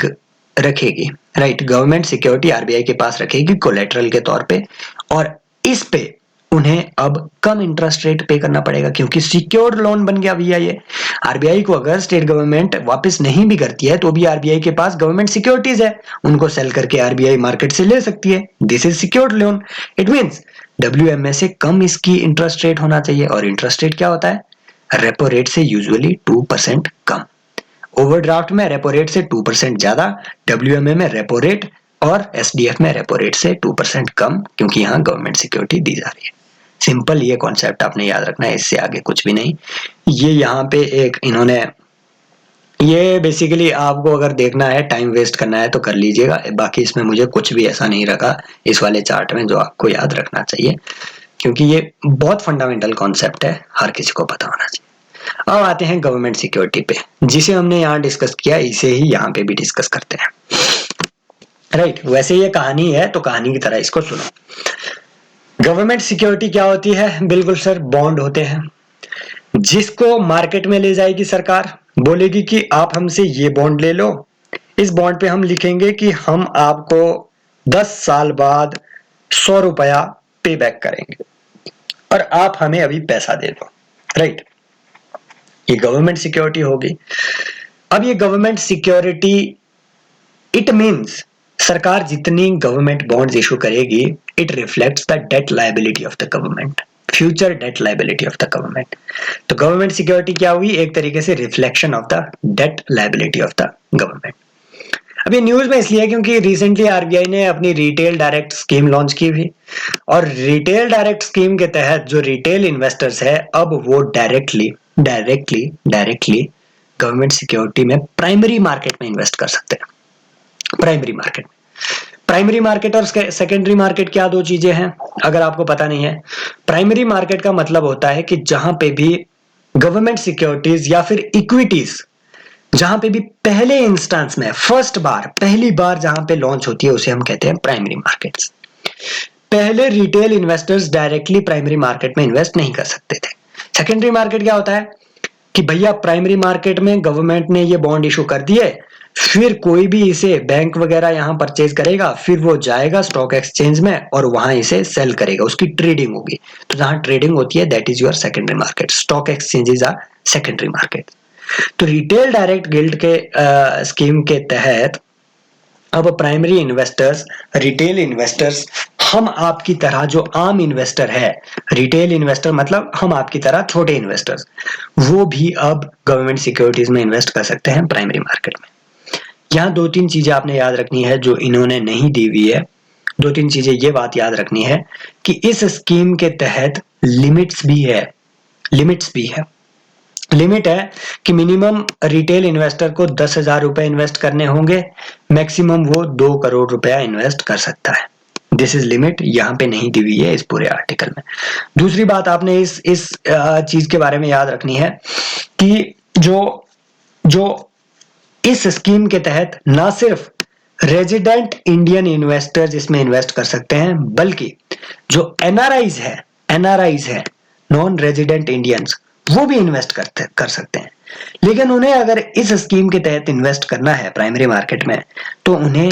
[SPEAKER 1] रखेगी, राइट, गवर्नमेंट सिक्योरिटी आरबीआई के पास रखेगी कोलेटरल के तौर पे, और इस पे उन्हें अब कम इंटरेस्ट रेट पे करना पड़ेगा क्योंकि सिक्योर्ड लोन बन गया भैया ये। आरबीआई को अगर स्टेट गवर्नमेंट वापस नहीं भी करती है तो भी आरबीआई के पास गवर्नमेंट सिक्योरिटीज है, उनको सेल करके आरबीआई मार्केट से ले सकती है। This is secured loan. It means WMA से कम इसकी इंटरेस्ट रेट होना चाहिए, और इंटरेस्ट रेट क्या होता है, रेपो रेट से यूजुअली 2% कम। ओवरड्राफ्ट में रेपो रेट से 2% ज्यादा, डब्ल्यूएमए में रेपो रेट और एसडीएफ में रेपो रेट से 2% कम, क्योंकि यहाँ गवर्नमेंट सिक्योरिटी दी जा रही है। सिंपल ये कॉन्सेप्ट आपने याद रखना है, इससे आगे कुछ भी नहीं। ये यहाँ पे एक इन्होंने, ये बेसिकली आपको अगर देखना है, टाइम वेस्ट करना है तो कर लीजिएगा, बाकी इसमें मुझे कुछ भी ऐसा नहीं रखा इस वाले चार्ट में जो आपको याद रखना चाहिए, क्योंकि ये बहुत फंडामेंटल कॉन्सेप्ट है, हर किसी को पता होना चाहिए। अब आते हैं गवर्नमेंट सिक्योरिटी पे, जिसे हमने यहाँ डिस्कस किया, इसे ही यहाँ पे भी डिस्कस करते हैं, राइट। वैसे ये कहानी है तो कहानी की तरह इसको सुनो। गवर्नमेंट सिक्योरिटी क्या होती है, बिल्कुल सर, बॉन्ड होते हैं जिसको मार्केट में ले जाएगी सरकार, बोलेगी कि आप हमसे ये बॉन्ड ले लो, इस बॉन्ड पे हम लिखेंगे कि हम आपको 10 साल बाद 100 रुपया पे बैक करेंगे और आप हमें अभी पैसा दे दो, राइट। ये गवर्नमेंट सिक्योरिटी होगी। अब ये गवर्नमेंट सिक्योरिटी, इट मींस सरकार जितनी गवर्नमेंट बॉन्ड्स इशू करेगी, it reflects the debt liability of the government, future debt liability of the government. तो गवर्नमेंट सिक्योरिटी क्या हुई, एक तरीके से reflection of the debt liability of the government. अब ये न्यूज में इसलिए क्योंकि रिसेंटली आरबीआई ने अपनी रिटेल डायरेक्ट स्कीम लॉन्च की हुई, और रिटेल डायरेक्ट स्कीम के तहत जो रिटेल इन्वेस्टर्स है, अब वो डायरेक्टली गवर्नमेंट सिक्योरिटी में प्राइमरी मार्केट में इन्वेस्ट कर सकते हैं। प्राइमरी मार्केट और सेकेंडरी मार्केट क्या दो चीजें हैं, अगर आपको पता नहीं है। प्राइमरी मार्केट का मतलब होता है कि जहां पे भी गवर्नमेंट सिक्योरिटीज या फिर इक्विटीज, जहां पे भी पहले इंस्टेंस में पहली बार जहां पे लॉन्च होती है, उसे हम कहते हैं प्राइमरी मार्केट्स। पहले retail investors directly primary market में इन्वेस्ट नहीं कर सकते थे। सेकेंडरी मार्केट क्या होता है कि भैया प्राइमरी मार्केट में गवर्नमेंट ने ये बॉन्ड इशू कर दिए, फिर कोई भी इसे बैंक वगैरह यहां परचेज करेगा, फिर वो जाएगा स्टॉक एक्सचेंज में और वहां इसे सेल करेगा, उसकी ट्रेडिंग होगी। तो जहां ट्रेडिंग होती है, that is your secondary market. Stock exchanges are secondary market. तो रिटेल डायरेक्ट गिल्ड के स्कीम के तहत अब प्राइमरी इन्वेस्टर्स, रिटेल इन्वेस्टर्स, हम आपकी तरह जो आम इन्वेस्टर है, रिटेल इन्वेस्टर मतलब हम आपकी तरह छोटे इन्वेस्टर्स, वो भी अब गवर्नमेंट सिक्योरिटीज में इन्वेस्ट कर सकते हैं प्राइमरी मार्केट में। यहाँ 2-3 चीजें आपने याद रखनी है जो इन्होंने नहीं दी हुई है। 2-3 चीजें ये बात याद रखनी है कि इस स्कीम के तहत लिमिट है कि मिनिमम रिटेल इन्वेस्टर को 10,000 रुपए इन्वेस्ट करने होंगे, मैक्सिमम वो 2 करोड़ रुपया इन्वेस्ट कर सकता है। दिस इज लिमिट, यहाँ पे नहीं दी हुई है इस पूरे आर्टिकल में। दूसरी बात आपने इस चीज के बारे में याद रखनी है कि जो इस स्कीम के तहत ना सिर्फ रेजिडेंट इंडियन इन्वेस्टर्स इसमें इन्वेस्ट कर सकते हैं, बल्कि जो एनआरआईज है, नॉन रेजिडेंट इंडियंस, वो भी इन्वेस्ट कर सकते हैं। लेकिन उन्हें अगर इस स्कीम के तहत इन्वेस्ट करना है प्राइमरी मार्केट में, तो उन्हें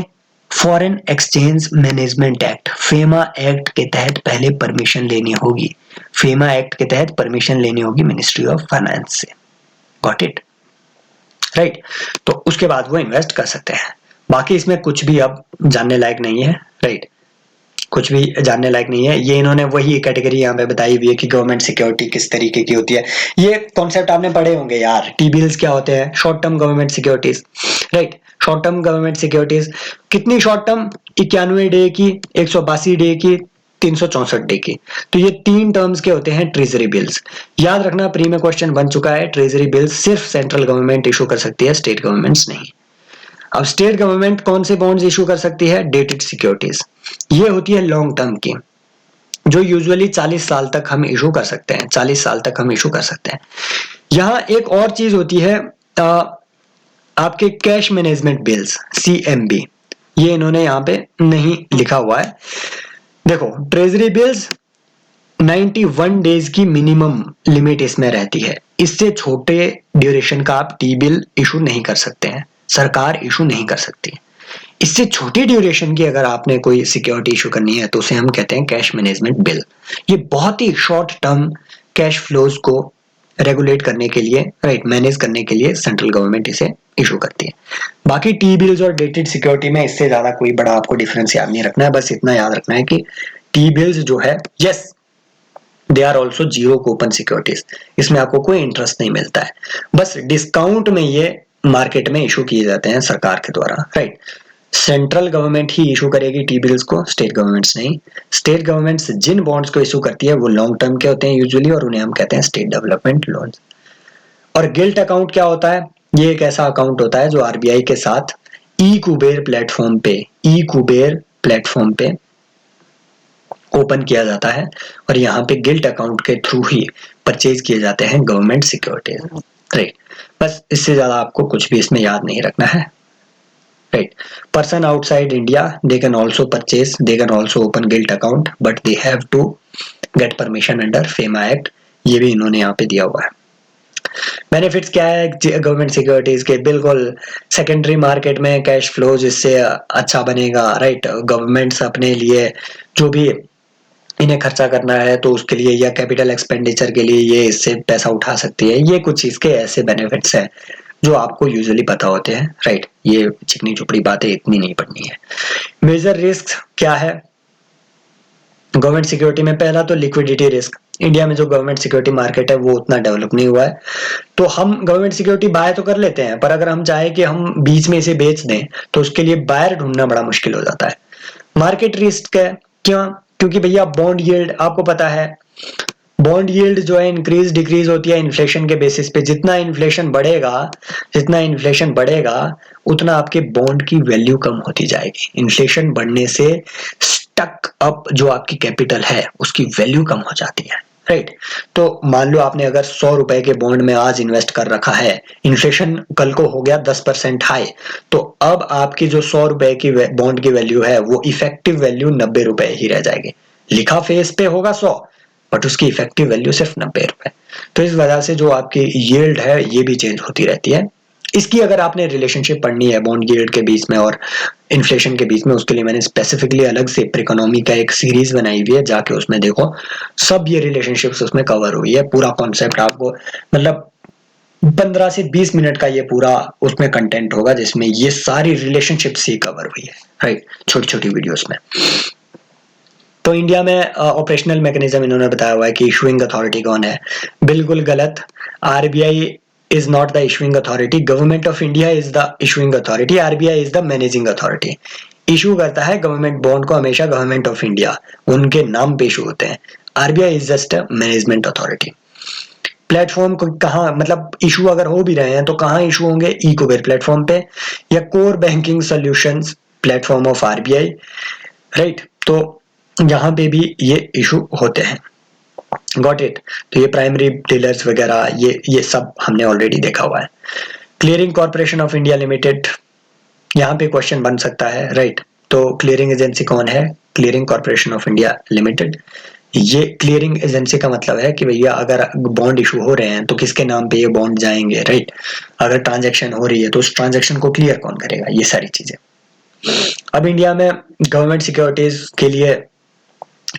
[SPEAKER 1] foreign exchange management act, FEMA act के तहत पहले परमिशन लेनी होगी। फेमा एक्ट के तहत परमिशन लेनी होगी मिनिस्ट्री ऑफ फाइनेंस से। Got it, right. तो उसके बाद वो इन्वेस्ट कर सकते हैं। बाकी इसमें कुछ भी अब जानने लायक नहीं है, राइट, कुछ भी जानने लायक नहीं है। ये इन्होंने वही कैटेगरी यहाँ पे बताई हुई है कि गवर्नमेंट सिक्योरिटी किस तरीके की होती है। ये कॉन्सेप्ट आपने पढ़े होंगे यार, टी बिल्स क्या होते हैं, short term government securities, right. Short term government securities कितनी शॉर्ट टर्म, 91 डे की, 182 डे की, 364 डे की। तो ये 3 टर्म्स के होते हैं ट्रेजरी बिल्स। याद रखना, प्री में क्वेश्चन बन चुका है, ट्रेजरी बिल्स सिर्फ सेंट्रल गवर्नमेंट इशू कर सकती है, स्टेट गवर्नमेंट्स नहीं। अब स्टेट गवर्नमेंट कौन से बॉन्ड्स इशू कर सकती है, डेटेड सिक्योरिटीज। ये होती है लॉन्ग टर्म की, जो यूजुअली 40 साल तक हम इशू कर सकते हैं, 40 साल तक हम इशू कर सकते हैं। यहाँ एक और चीज होती है, आपके कैश मैनेजमेंट बिल्स CMB, ये इन्होंने यहाँ पे नहीं लिखा हुआ है। देखो ट्रेजरी बिल्स 91 डेज की मिनिमम लिमिट इसमें रहती है, इससे छोटे ड्यूरेशन का आप टी बिल इशू नहीं कर सकते हैं, सरकार इशू नहीं कर सकती। इससे छोटी ड्यूरेशन की अगर आपने कोई सिक्योरिटी इशू करनी है तो उसे हम कहते हैं कैश मैनेजमेंट बिल। ये बहुत ही शॉर्ट टर्म कैश फ्लोज को रेगुलेट करने के लिए, मैनेज करने के लिए सेंट्रल गवर्नमेंट इसे इशू करती है। बाकी टी बिल्स और डेटेड सिक्योरिटी में इससे ज्यादा कोई बड़ा आपको डिफरेंस याद नहीं रखना है, बस इतना याद रखना है कि टी बिल्स जो है, yes they are also zero coupon securities, इसमें आपको कोई इंटरेस्ट नहीं मिलता है, बस डिस्काउंट में ये मार्केट में इशू किए जाते हैं सरकार के द्वारा। सेंट्रल गवर्नमेंट ही इशू करेगी टी बिल्स को, स्टेट गवर्नमेंट्स नहीं। स्टेट गवर्नमेंट्स जिन बॉन्ड्स को इशू करती है वो लॉन्ग टर्म के होते हैं यूजुअली, और उन्हें हम कहते हैं स्टेट डेवलपमेंट लोन्स। और गिल्ट अकाउंट क्या होता है? ये एक ऐसा अकाउंट होता है जो आरबीआई के साथ ई कुबेर प्लेटफॉर्म पे ओपन किया जाता है, और यहाँ पे गिल्ट अकाउंट के थ्रू ही परचेज किए जाते हैं गवर्नमेंट सिक्योरिटीज। बस इससे ज्यादा आपको कुछ भी इसमें याद नहीं रखना है। Person outside India, they can also purchase, they can also open gilt account, but they have to get permission under FEMA Act। ये भी इन्होंने यहाँ पे दिया हुआ है। बेनिफिट्स क्या है गवर्नमेंट सिक्योरिटीज के? बिल्कुल सेकेंडरी मार्केट में कैश फ्लो जिससे अच्छा बनेगा, गवर्नमेंट्स अपने लिए जो भी इन्हें खर्चा करना है तो उसके लिए या कैपिटल एक्सपेंडिचर के लिए ये इससे पैसा उठा सकती है। ये कुछ इसके ऐसे बेनिफिट्स हैं जो आपको यूजुअली पता होते हैं। ये चिकनी चुपड़ी बातें इतनी नहीं पढ़नी है। मेजर रिस्क क्या है गवर्नमेंट सिक्योरिटी में? पहला तो लिक्विडिटी रिस्क। इंडिया में जो गवर्नमेंट सिक्योरिटी मार्केट है वो उतना डेवलप नहीं हुआ है, तो हम गवर्नमेंट सिक्योरिटी बाय तो कर लेते हैं, पर अगर हम चाहे कि हम बीच में इसे बेच दें तो उसके लिए बायर ढूंढना बड़ा मुश्किल हो जाता है। मार्केट रिस्क है, क्यों? क्योंकि भैया बॉन्ड यील्ड आपको पता है, बॉन्ड यील्ड जो है इंक्रीज डिक्रीज होती है इन्फ्लेशन के बेसिस पे। जितना इन्फ्लेशन बढ़ेगा उतना आपके बॉन्ड की वैल्यू कम होती जाएगी। इन्फ्लेशन बढ़ने से स्टक अप जो आपकी कैपिटल है उसकी वैल्यू कम हो जाती है। तो मान लो आपने अगर 100 रुपए के बॉन्ड में आज इन्वेस्ट कर रखा है, इन्फ्लेशन कल को हो गया 10% हाई, तो अब आपकी जो 100 रुपए की बॉन्ड की वैल्यू है वो इफेक्टिव वैल्यू 90 रुपए ही रह जाएगी। लिखा फेस पे होगा 100, बट उसकी इफेक्टिव वैल्यू सिर्फ 90 रुपए। तो इस वजह से जो आपकी यील्ड है ये भी चेंज होती रहती है। इसकी अगर आपने रिलेशनशिप पढ़नी है बॉन्ड यील्ड के बीच में और इन्फ्लेशन के बीच में, उसके लिए मैंने स्पेसिफिकली अलग से इकोनॉमी का एक सीरीज बनाई हुई है, जाके उसमें देखो सब ये रिलेशनशिप्स उसमें कवर हुई है। पूरा कॉन्सेप्ट आपको मतलब 15 से 20 मिनट का ये पूरा उसमें कंटेंट होगा जिसमें ये सारी रिलेशनशिप्स ही कवर हुई है, छोटी छोटी वीडियोस में। तो इंडिया में ऑपरेशनल मैकेनिज्म इन्होंने बताया हुआ है कि इशुइंग अथॉरिटी कौन है। बिल्कुल गलत। RBI is not the issuing authority, government of India is the issuing authority, RBI is the managing authority। Issue करता है गवर्नमेंट बॉन्ड को हमेशा गवर्नमेंट ऑफ इंडिया, उनके नाम पे इशू होते हैं। RBI is just a management authority. Platform को कहाँ, मतलब इशू अगर हो भी रहे हैं तो कहाँ इशू होंगे? ई कुबेर प्लेटफॉर्म पे या core banking solutions platform of RBI. तो यहाँ पे भी ये इशू होते हैं। Got it. तो ये प्राइमरी डीलर्स वगैरह ये सब हमने ऑलरेडी देखा हुआ है। Clearing corporation of India limited, यहाँ पे क्वेश्चन बन सकता है। तो क्लियरिंग एजेंसी कौन है? Clearing corporation of India limited. ये क्लियरिंग एजेंसी का मतलब है कि भैया अगर बॉन्ड इशू हो रहे हैं तो किसके नाम पे ये बॉन्ड जाएंगे। अगर ट्रांजैक्शन हो रही है तो उस ट्रांजैक्शन को क्लियर कौन करेगा, ये सारी चीजें। अब इंडिया में गवर्नमेंट सिक्योरिटीज के लिए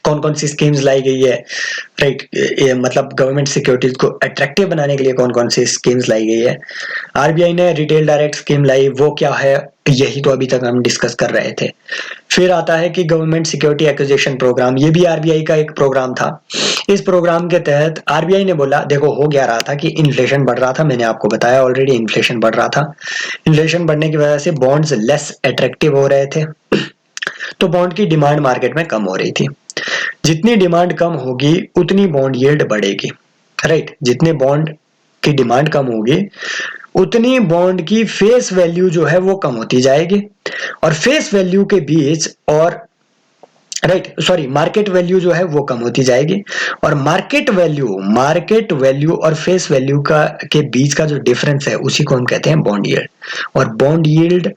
[SPEAKER 1] कौन कौन सी स्कीम्स लाई गई है, मतलब गवर्नमेंट सिक्योरिटीज को अट्रैक्टिव बनाने के लिए कौन कौन सी स्कीम्स लाई गई है। आरबीआई ने रिटेल डायरेक्ट स्कीम लाई, वो क्या है? यही तो अभी तक हम डिस्कस कर रहे थे। फिर आता है कि गवर्नमेंट सिक्योरिटी एक्विजिशन प्रोग्राम, ये भी आरबीआई का एक प्रोग्राम था। इस प्रोग्राम के तहत आरबीआई ने बोला, देखो हो क्या रहा था कि इन्फ्लेशन बढ़ रहा था, मैंने आपको बताया ऑलरेडी इन्फ्लेशन बढ़ रहा था। इन्फ्लेशन बढ़ने की वजह से बॉन्ड्स लेस अट्रैक्टिव हो रहे थे, तो बॉन्ड की डिमांड मार्केट में कम हो रही थी। जितनी डिमांड कम होगी उतनी बॉन्ड यील्ड बढ़ेगी। जितने बॉन्ड की डिमांड कम होगी उतनी बॉन्ड की फेस वैल्यू जो है वो कम होती जाएगी, और फेस वैल्यू के बीच और राइट, सॉरी, मार्केट वैल्यू जो है वो कम होती जाएगी, और मार्केट वैल्यू और फेस वैल्यू का के बीच का जो डिफरेंस है उसी को हम कहते हैं बॉन्ड यील्ड। और बॉन्ड यील्ड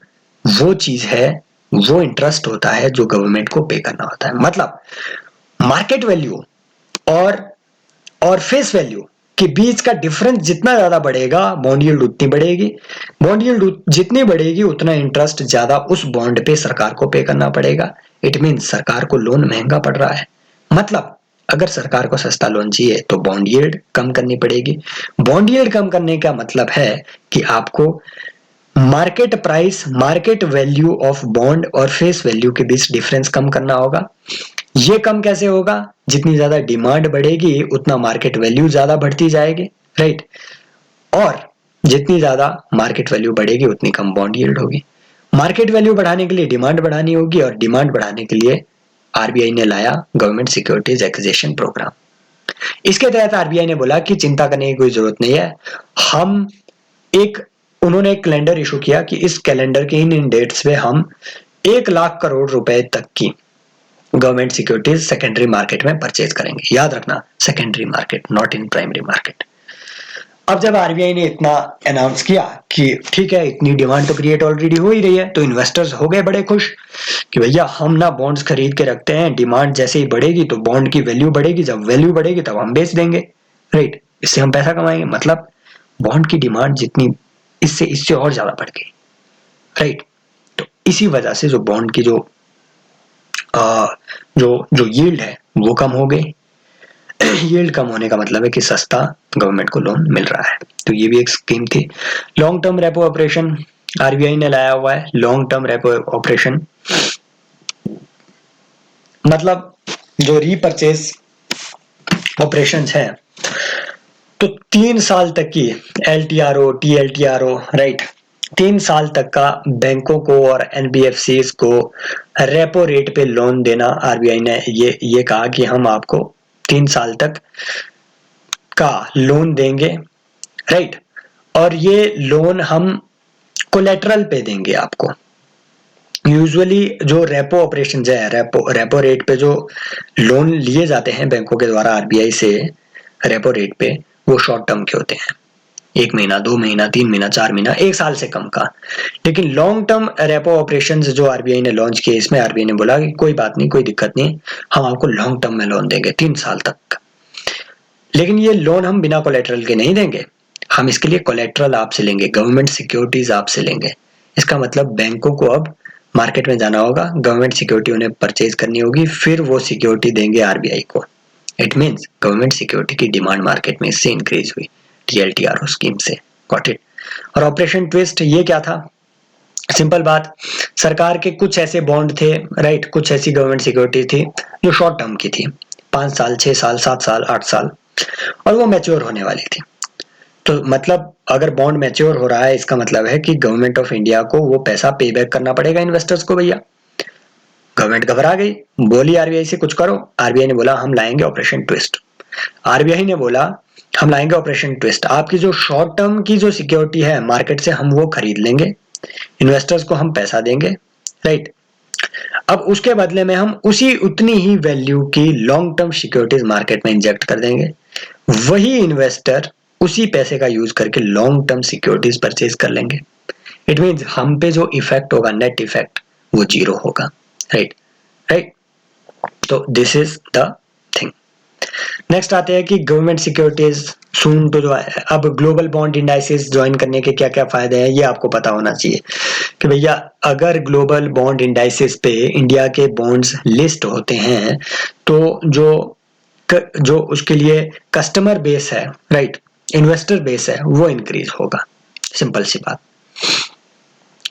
[SPEAKER 1] वो चीज है, वो इंटरेस्ट होता है जो गवर्नमेंट को पे करना होता है। मतलब मार्केट वैल्यू और फेस वैल्यू के बीच का डिफरेंस जितना ज्यादा बढ़ेगा, बॉन्ड यील्ड उतनी बढ़ेगी। बॉन्ड यील्ड जितनी बढ़ेगी उतना इंटरेस्ट ज्यादा उस बॉन्ड पे सरकार को पे करना पड़ेगा। इट मीन्स सरकार को लोन महंगा पड़ रहा है। मतलब अगर सरकार को सस्ता लोन चाहिए तो बॉन्ड यील्ड कम करनी पड़ेगी। बॉन्ड यील्ड कम करने का मतलब है कि आपको market price, market value of bond और फेस वैल्यू के बीच डिफरेंस कम करना होगा। ये कम कैसे होगा? जितनी ज्यादा डिमांड बढ़ेगी उतना मार्केट वैल्यू ज्यादा बढ़ती जाएगी, राइट। और जितनी ज्यादा मार्केट वैल्यू बढ़ेगी उतनी कम बॉन्ड यील्ड होगी। मार्केट वैल्यू बढ़ाने के लिए डिमांड बढ़ानी होगी, और डिमांड बढ़ाने के लिए आरबीआई ने लाया गवर्नमेंट सिक्योरिटीज एक्विजिशन प्रोग्राम। इसके तहत आरबीआई ने बोला कि चिंता करने की कोई जरूरत नहीं है, हम एक उन्होंने एक कैलेंडर इशू किया कि इस कैलेंडर के इन डेट्स पे हम 1 लाख करोड़ रुपए तक की गवर्नमेंट सिक्योरिटीज सेकेंडरी मार्केट में परचेज करेंगे। याद रखना, secondary market, not in primary market. अब जब आरबीआई ने इतना अनाउंस किया कि ठीक है, इतनी डिमांड तो क्रिएट ऑलरेडी हो ही रही है, तो इन्वेस्टर्स हो गए बड़े खुश कि भैया हम ना बॉन्ड्स खरीद के रखते हैं, डिमांड जैसे ही बढ़ेगी तो बॉन्ड की वैल्यू बढ़ेगी, जब वैल्यू बढ़ेगी तब हम बेच देंगे, राइट। इससे हम पैसा कमाएंगे। मतलब बॉन्ड की डिमांड जितनी इससे इससे और ज्यादा बढ़ गई, राइट। तो इसी वजह से जो बॉन्ड की जो जो यील्ड है वो कम हो गई। यील्ड कम होने का मतलब है कि सस्ता गवर्नमेंट को लोन मिल रहा है। तो ये भी एक स्कीम थी। Long term repo operation RBI ने लाया हुआ है। लॉन्ग टर्म रेपो ऑपरेशन मतलब जो रीपरचेज ऑपरेशंस हैं, तो 3 साल तक की एलटीआरओ, टीएलटीआरओ, राइट, 3 साल तक का बैंकों को और एनबीएफसी को रेपो रेट पे लोन देना। आरबीआई ने ये कहा कि हम आपको 3 साल तक का लोन देंगे, राइट। और ये लोन हम कोलेटरल पे देंगे आपको। यूजुअली जो रेपो ऑपरेशन है, रेपो रेट पे जो लोन लिए जाते हैं बैंकों के द्वारा आरबीआई से रेपो रेट पे, वो शॉर्ट टर्म के होते हैं, 1 महीना, 2 महीना, 3 महीना, 4 महीना, 1 साल से कम का। लेकिन लॉन्ग टर्म रेपो ऑपरेशन जो आरबीआई ने लॉन्च किए, इसमें आरबीआई ने बोला कि कोई बात नहीं, कोई दिक्कत नहीं, हम आपको लॉन्ग टर्म में लोन देंगे 3 साल तक। लेकिन ये लोन हम बिना कोलेटरल के नहीं देंगे, हम इसके लिए कोलेटरल आपसे लेंगे, गवर्नमेंट सिक्योरिटीज आपसे लेंगे। इसका मतलब बैंकों को अब मार्केट में जाना होगा, गवर्नमेंट सिक्योरिटी उन्हें परचेज करनी होगी, फिर वो सिक्योरिटी देंगे आरबीआई को। इट मीन्स गवर्नमेंट सिक्योरिटी की डिमांड मार्केट में इससे इंक्रीज हुई, टीएलटीआरओ स्कीम से। Got it. और ऑपरेशन ट्विस्ट ये क्या था? सिंपल बात, सरकार के कुछ ऐसे बॉन्ड थे, राइट, कुछ ऐसी गवर्नमेंट सिक्योरिटी थी जो शॉर्ट टर्म की थी, 5 साल, 6 साल, 7 साल, 8 साल, और वो मैच्योर होने वाली थी। तो मतलब अगर बॉन्ड मैच्योर हो रहा है, इसका मतलब है कि गवर्नमेंट ऑफ इंडिया को वो पैसा पे बैक करना पड़ेगा इन्वेस्टर्स को। भैया गवर्नमेंट घबरा गई, बोली आरबीआई से कुछ करो। आरबीआई ने बोला हम लाएंगे ऑपरेशन ट्विस्ट। आरबीआई ने बोला हम लाएंगे ऑपरेशन ट्विस्ट, आपकी जो शॉर्ट टर्म की जो सिक्योरिटी है मार्केट से हम वो खरीद लेंगे, इन्वेस्टर्स को हम पैसा देंगे, राइट। अब उसके बदले में हम उसी उतनी ही वैल्यू की लॉन्ग टर्म सिक्योरिटीज मार्केट में इंजेक्ट कर देंगे। वही इन्वेस्टर उसी पैसे का यूज करके लॉन्ग टर्म सिक्योरिटीज परचेज कर लेंगे। इट मीन्स हम पे जो इफेक्ट होगा, नेट इफेक्ट, वो 0 होगा, राइट, राइट। तो this is the thing. Next आते हैं कि गवर्नमेंट सिक्योरिटीज सून तो जो है, अब ग्लोबल बॉन्ड इंडाइसेस ज्वाइन करने के क्या क्या फायदे हैं ये आपको पता होना चाहिए कि भैया अगर ग्लोबल बॉन्ड इंडाइसेस पे इंडिया के बॉन्ड्स लिस्ट होते हैं तो जो उसके लिए कस्टमर बेस है, राइट, इन्वेस्टर बेस है, वो इंक्रीज होगा। सिंपल सी बात।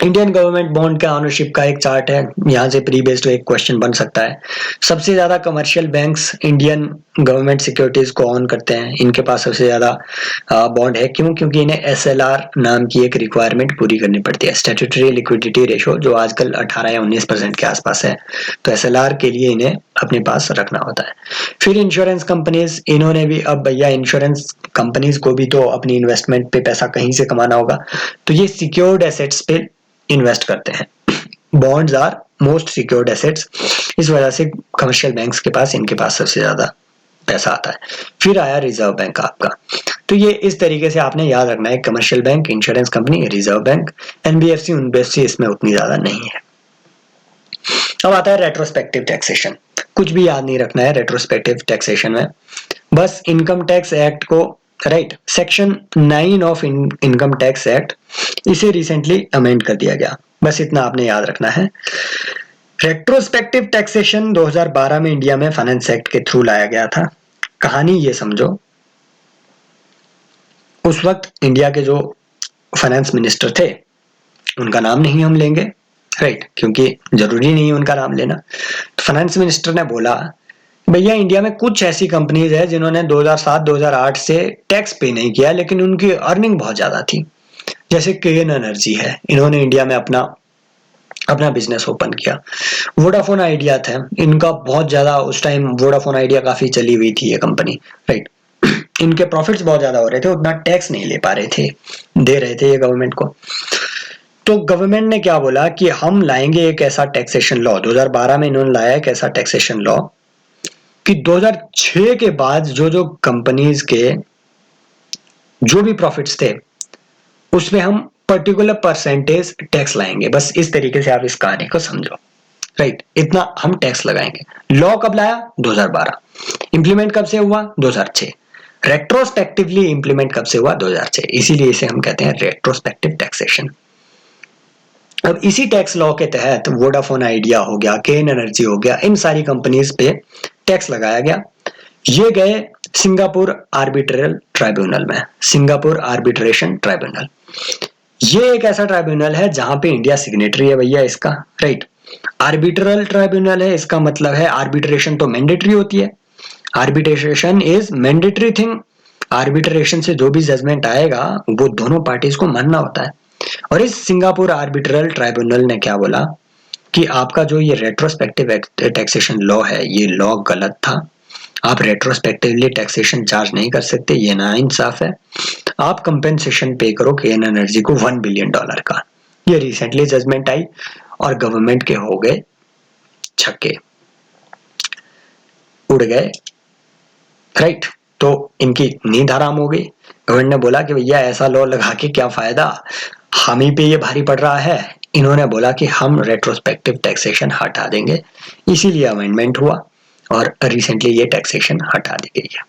[SPEAKER 1] इंडियन गवर्नमेंट बॉन्ड का ऑनरशिप का एक चार्ट है, यहाँ से प्री बेस्ड एक क्वेश्चन बन सकता है। सबसे ज्यादा commercial banks Indian government securities को ऑन करते हैं, इनके पास सबसे ज्यादा बॉन्ड है। क्यों? क्योंकि इन्हें एसएलआर नाम की एक रिक्वायरमेंट पूरी करनी पड़ती है, स्टैट्यूटरी लिक्विडिटी रेशो, जो आजकल 18 या 19% के आसपास है। तो एसएलआर के लिए इन्हें अपने पास रखना होता है। फिर इंश्योरेंस कंपनीज, इन्होंने भी अब भैया इंश्योरेंस कंपनीज को भी तो अपनी इन्वेस्टमेंट पे पैसा कहीं से कमाना होगा, तो ये सिक्योर्ड एसेट्स पे इन्वेस्ट करते हैं। Bonds are most secured assets, इस वजह से कमर्शियल बैंक्स के पास, इनके पास सबसे ज्यादा पैसा आता है। फिर आया रिजर्व बैंक आपका। तो ये इस तरीके से आपने याद रखना है, commercial bank, insurance company, reserve bank, NBFC, उनबीएफसी इसमें उतनी ज्यादा नहीं है। अब आता है रेट्रोस्पेक्टिव टैक्सेशन। कुछ भी याद नहीं रखना है रेट्रोस्पेक्टिव टैक्सेशन में, बस इनकम टैक्स एक्ट को, right, section 9 of income tax act, इसे रिसेंटली अमेंड कर दिया गया, बस इतना आपने याद रखना है। रेट्रोस्पेक्टिव टैक्सेशन 2012 में इंडिया में फाइनेंस एक्ट के थ्रू लाया गया था। कहानी ये समझो, उस वक्त इंडिया के जो फाइनेंस मिनिस्टर थे, उनका नाम नहीं हम लेंगे, राइट, क्योंकि जरूरी नहीं है उनका नाम लेना। तो फाइनेंस मिनिस्टर ने बोला, भैया इंडिया में कुछ ऐसी कंपनीज है जिन्होंने 2007-2008 से टैक्स पे नहीं किया, लेकिन उनकी अर्निंग बहुत ज्यादा थी। जैसे केएन एनर्जी है, इन्होंने इंडिया में अपना बिजनेस ओपन किया। वोडाफोन आइडिया था, इनका बहुत ज्यादा उस टाइम, वोडाफोन आइडिया काफी चली हुई थी ये कंपनी, राइट। इनके प्रॉफिट्स बहुत ज्यादा हो रहे थे, उतना टैक्स नहीं ले पा रहे थे, दे रहे थे ये गवर्नमेंट को। तो गवर्नमेंट ने क्या बोला कि हम लाएंगे एक ऐसा टैक्सेशन लॉ, 2012 में इन्होंने लाया एक ऐसा टैक्सेशन लॉ कि 2006 के बाद जो जो कंपनीज के जो भी प्रॉफिट्स थे उसमें हम पर्टिकुलर परसेंटेज टैक्स लाएंगे। बस इस तरीके से आप इस कहानी को समझो, राइट, इतना हम टैक्स लगाएंगे। लॉ कब लाया? 2012। इंप्लीमेंट कब से हुआ? 2006। रेट्रोस्पेक्टिवली इंप्लीमेंट कब से हुआ? 2006। इसीलिए इसे हम कहते हैं रेट्रोस्पेक्टिव टैक्सेशन। अब इसी टैक्स लॉ के तहत वोडाफोन आइडिया हो गया, केन एनर्जी हो गया, इन सारी कंपनीज पे टैक्स लगाया गया। ये गए सिंगापुर आर्बिट्रल ट्राइब्यूनल में, सिंगापुर आर्बिट्रेशन ट्राइब्यूनल। ये एक ऐसा ट्राइब्यूनल है जहां पे इंडिया सिग्नेटरी है भैया इसका, राइट। आर्बिट्रल ट्राइब्यूनल है, इसका मतलब है आर्बिट्रेशन तो मैंडेटरी होती है, arbitration is mandatory thing. Arbitration से जो भी जजमेंट आएगा वो दोनों पार्टीज को मानना होता है। और इस सिंगापुर आर्बिट्रल ट्राइब्यूनल ने क्या बोला कि आपका जो ये रेट्रोस्पेक्टिव टैक्सेशन लॉ है, ये लॉ गलत था। आप रेट्रोस्पेक्टिवली टैक्सेशन चार्ज नहीं कर सकते, ये नाइंसाफ है। आप कंपेंसेशन पे करो केन एनर्जी को $1 बिलियन का। ये रिसेंटली जजमेंट आई और गवर्नमेंट के हो गए छक्के, उड़ गए, राइट। तो इनकी नींद हराम हो गई। गवर्नमेंट ने बोला कि भैया ऐसा लॉ लगा के क्या फायदा, हम ही पे ये भारी पड़ रहा है। इन्होंने बोला कि हम रेट्रोस्पेक्टिव टैक्सेशन हटा देंगे, इसीलिए अमेंडमेंट हुआ और रिसेंटली ये टैक्सेशन हटा दी गई है।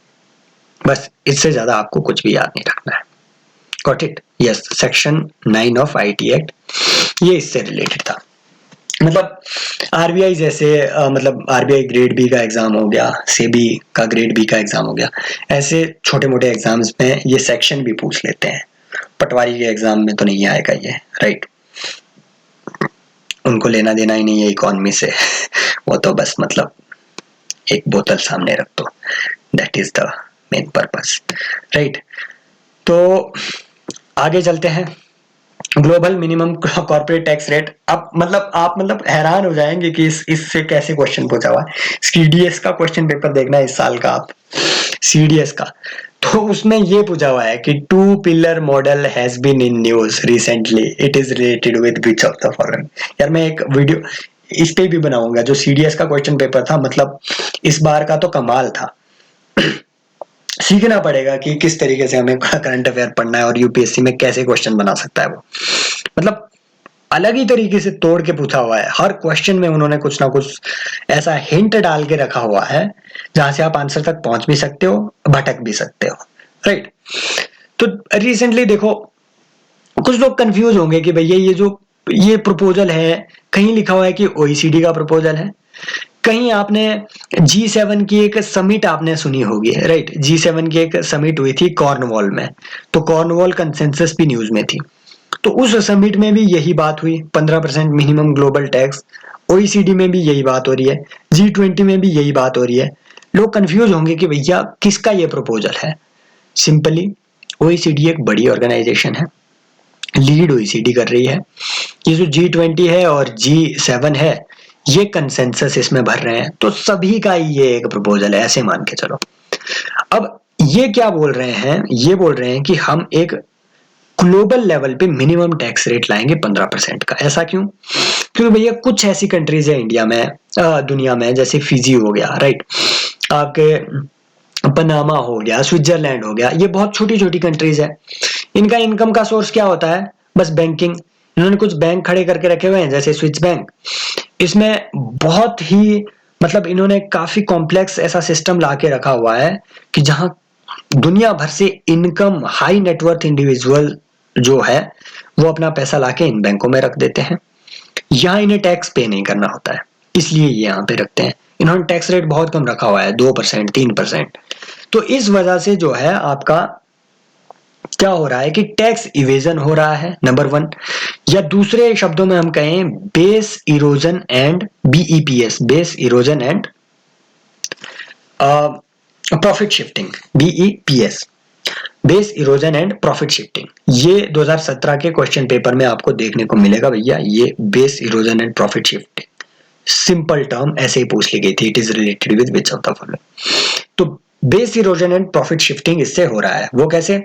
[SPEAKER 1] बस इससे ज्यादा आपको कुछ भी याद नहीं रखना है। Got it? Yes, section 9 of IT act ये इससे रिलेटेड था। मतलब आरबीआई जैसे मतलब आरबीआई ग्रेड बी का एग्जाम हो गया, सेबी का ग्रेड बी का एग्जाम हो गया, ऐसे छोटे मोटे एग्जाम्स में ये सेक्शन भी पूछ लेते हैं। पटवारी के एग्जाम में तो नहीं आएगा ये, राइट। उनको लेना देना ही नहीं है इकोनॉमी से वो तो बस मतलब एक बोतल सामने रख दो, that is the main purpose, right. तो आगे चलते हैं। Global minimum corporate tax rate. अब मतलब आप मतलब हैरान हो जाएंगे कि इससे कैसे क्वेश्चन पूछा हुआ है। सीडीएस का क्वेश्चन पेपर देखना इस साल का आप, सीडीएस का, तो उसमें ये पूछा हुआ है कि 2 pillar model has been in news recently, it is related with which of the following. यार मैं एक वीडियो इस पे भी बनाऊंगा, जो सीडीएस का क्वेश्चन पेपर था, मतलब इस बार का तो कमाल था। सीखना पड़ेगा कि किस तरीके से हमें करंट अफेयर पढ़ना है और यूपीएससी में कैसे क्वेश्चन बना सकता है वो। मतलब अलग ही तरीके से तोड़ के पूछा हुआ है, हर क्वेश्चन में उन्होंने कुछ ना कुछ ऐसा हिंट डाल के रखा हुआ है जहां से आप आंसर तक पहुंच भी सकते हो, भटक भी सकते हो, राइट। तो रिसेंटली देखो, कुछ लोग कंफ्यूज होंगे कि भैया ये प्रपोजल है, कहीं लिखा हुआ है कि ओईसीडी का प्रपोजल है, कहीं आपने G7 की एक समिट आपने सुनी होगी, राइट। G7 की एक समिट हुई थी कॉर्नवॉल में, तो कॉर्नवॉल कंसेंसस भी न्यूज में थी। तो उस समिट में भी यही बात हुई, 15% मिनिमम ग्लोबल टैक्स। ओईसीडी में भी यही बात हो रही है, G20 में भी यही बात हो रही है। लोग कंफ्यूज होंगे कि भैया किसका ये प्रपोजल है। सिंपली ओईसीडी एक बड़ी ऑर्गेनाइजेशन है, लीड ओईसीडी कर रही है। ये जो G20 है और G7 है, ये कंसेंसस इसमें भर रहे हैं, तो सभी का ये एक प्रपोजल है, ऐसे मान के चलो। अब ये क्या बोल रहे हैं, ये बोल रहे हैं कि हम एक ग्लोबल लेवल पे मिनिमम टैक्स रेट लाएंगे 15% का। ऐसा क्यों? क्योंकि भैया कुछ ऐसी कंट्रीज है इंडिया में, दुनिया में, जैसे फिजी हो गया, राइट, आपके पनामा हो गया, स्विट्जरलैंड हो गया, ये बहुत छोटी छोटी कंट्रीज है। इनका इनकम का सोर्स क्या होता है? बस बैंकिंग। इन्होंने कुछ बैंक खड़े करके रखे हुए हैं, जैसे स्विस बैंक। इसमें बहुत ही मतलब इन्होंने काफी कॉम्प्लेक्स ऐसा सिस्टम ला के रखा हुआ है कि जहां दुनिया भर से इनकम हाई नेटवर्थ इंडिविजुअल जो है वो अपना पैसा लाके इन बैंकों में रख देते हैं। यहाँ इन्हें टैक्स पे नहीं करना होता है, इसलिए ये यहाँ पे रखते हैं। इन्होंने टैक्स रेट बहुत कम रखा हुआ है, 2%, 3%। तो इस वजह से जो है आपका क्या हो रहा है कि टैक्स इवेजन हो रहा है, नंबर वन। या दूसरे शब्दों में हम कहें base erosion and BEPS, base erosion and profit shifting, BEPS, base erosion and profit shifting. ये 2017 के क्वेश्चन पेपर में आपको देखने को मिलेगा भैया, ये base erosion and profit shifting. Simple term ऐसे ही पूछ ली गई थी, it is related with which of the following. तो base erosion and profit shifting इससे हो रहा है। वो कैसे?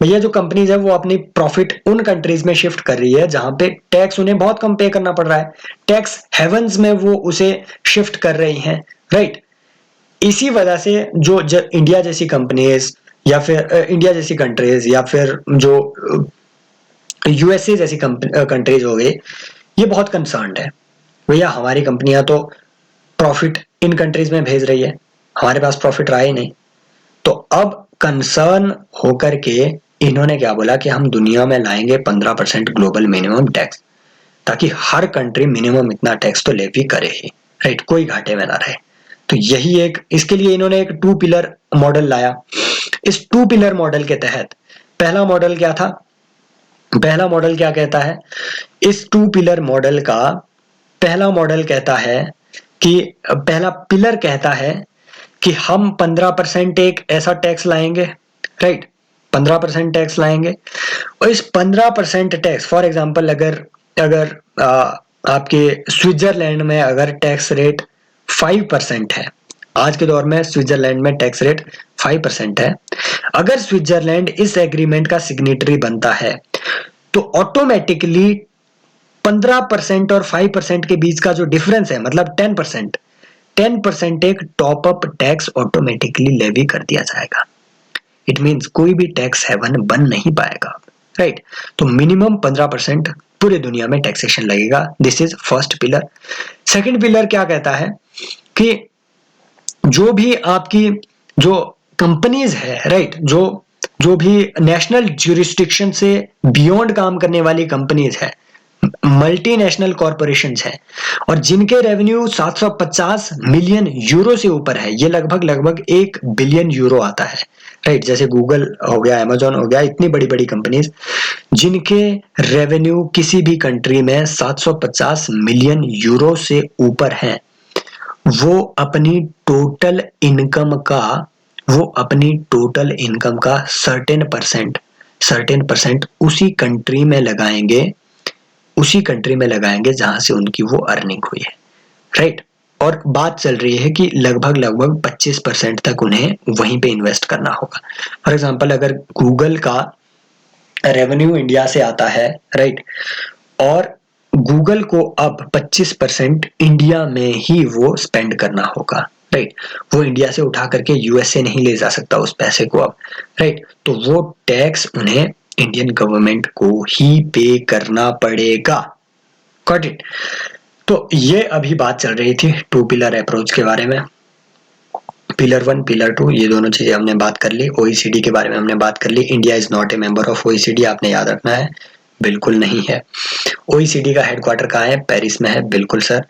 [SPEAKER 1] भैया जो कंपनीज है वो अपनी प्रॉफिट उन कंट्रीज में शिफ्ट कर रही है जहां पे टैक्स उन्हें बहुत कम पे करना पड़ रहा है, टैक्स हेवंस में वो उसे शिफ्ट कर रही हैं, राइट। इसी वजह से जो इंडिया जैसी कंपनीज या फिर इंडिया जैसी कंट्रीज या फिर जो यूएसए जैसी कंट्रीज हो गई, ये बहुत कंसर्न्ड है। भैया हमारी कंपनियां तो प्रॉफिट इन कंट्रीज में भेज रही है, हमारे पास प्रॉफिट रहा ही नहीं। तो अब कंसर्न होकर के इन्होंने क्या बोला कि हम दुनिया में लाएंगे 15% ग्लोबल मिनिमम टैक्स, ताकि हर कंट्री मिनिमम इतना टैक्स तो लेवी करे ही, राइट, कोई घाटे में ना रहे। तो यही एक, इसके लिए इन्होंने एक 2 पिलर मॉडल लाया। इस 2 पिलर मॉडल के तहत पहला मॉडल क्या था? पहला मॉडल क्या कहता है? इस 2 पिलर मॉडल का पहला मॉडल कहता है कि पहला पिलर कहता है कि हम 15% एक ऐसा टैक्स लाएंगे, राइट, 15% टैक्स लाएंगे। और इस 15% टैक्स, फॉर एग्जांपल अगर अगर आपके स्विट्जरलैंड में अगर टैक्स रेट 5% है, आज के दौर में स्विट्जरलैंड में टैक्स रेट 5% है। अगर स्विट्जरलैंड इस एग्रीमेंट का सिग्नेटरी बनता है तो ऑटोमेटिकली 15% और 5% के बीच का जो डिफरेंस है, मतलब 10% एक top up tax automatically levy कर दिया जाएगा। इट मींस कोई भी टैक्स हेवन बन नहीं पाएगा, राइट। तो मिनिमम 15% पूरे दुनिया में टैक्सेशन लगेगा। This is first pillar. Second pillar क्या कहता है कि जो भी आपकी जो कंपनीज है, राइट, जो भी नेशनल ज्यूरिस्डिक्शन से बियॉन्ड काम करने वाली कंपनीज है, मल्टीनेशनल कॉरपोरेशंस हैं, और जिनके रेवेन्यू 750 मिलियन यूरो से ऊपर है, ये लगभग 1 बिलियन यूरो आता है, राइट। जैसे गूगल हो गया, अमेजोन हो गया, इतनी बड़ी बड़ी कंपनीज जिनके रेवेन्यू किसी भी कंट्री में 750 मिलियन यूरो से ऊपर है, वो अपनी टोटल इनकम का सर्टेन परसेंट उसी कंट्री में लगाएंगे जहां से उनकी वो अर्निंग हुई है, राइट। और बात चल रही है कि लगभग 25% तक उन्हें वहीं पे इन्वेस्ट करना होगा। फॉर एग्जांपल अगर गूगल का रेवेन्यू इंडिया से आता है, राइट, और गूगल को अब 25% इंडिया में ही वो स्पेंड करना होगा, राइट। वो इंडिया से उठा करके यूएसए नहीं ले जा सकता उस पैसे को अब, राइट। तो वो टैक्स उन्हें इंडियन गवर्नमेंट को ही पे करना पड़ेगा। Got it? तो ये अभी बात चल रही थी 2 पिलर अप्रोच के बारे में। पिलर 1, पिलर 2, ये दोनों चीजें हमने बात कर ली। ओईसीडी के बारे में हमने बात कर ली। India is not a member of OECD, आपने याद रखना है, बिल्कुल नहीं है। ओईसीडी का हेडक्वार्टर कहाँ है? पेरिस में है, बिल्कुल सर।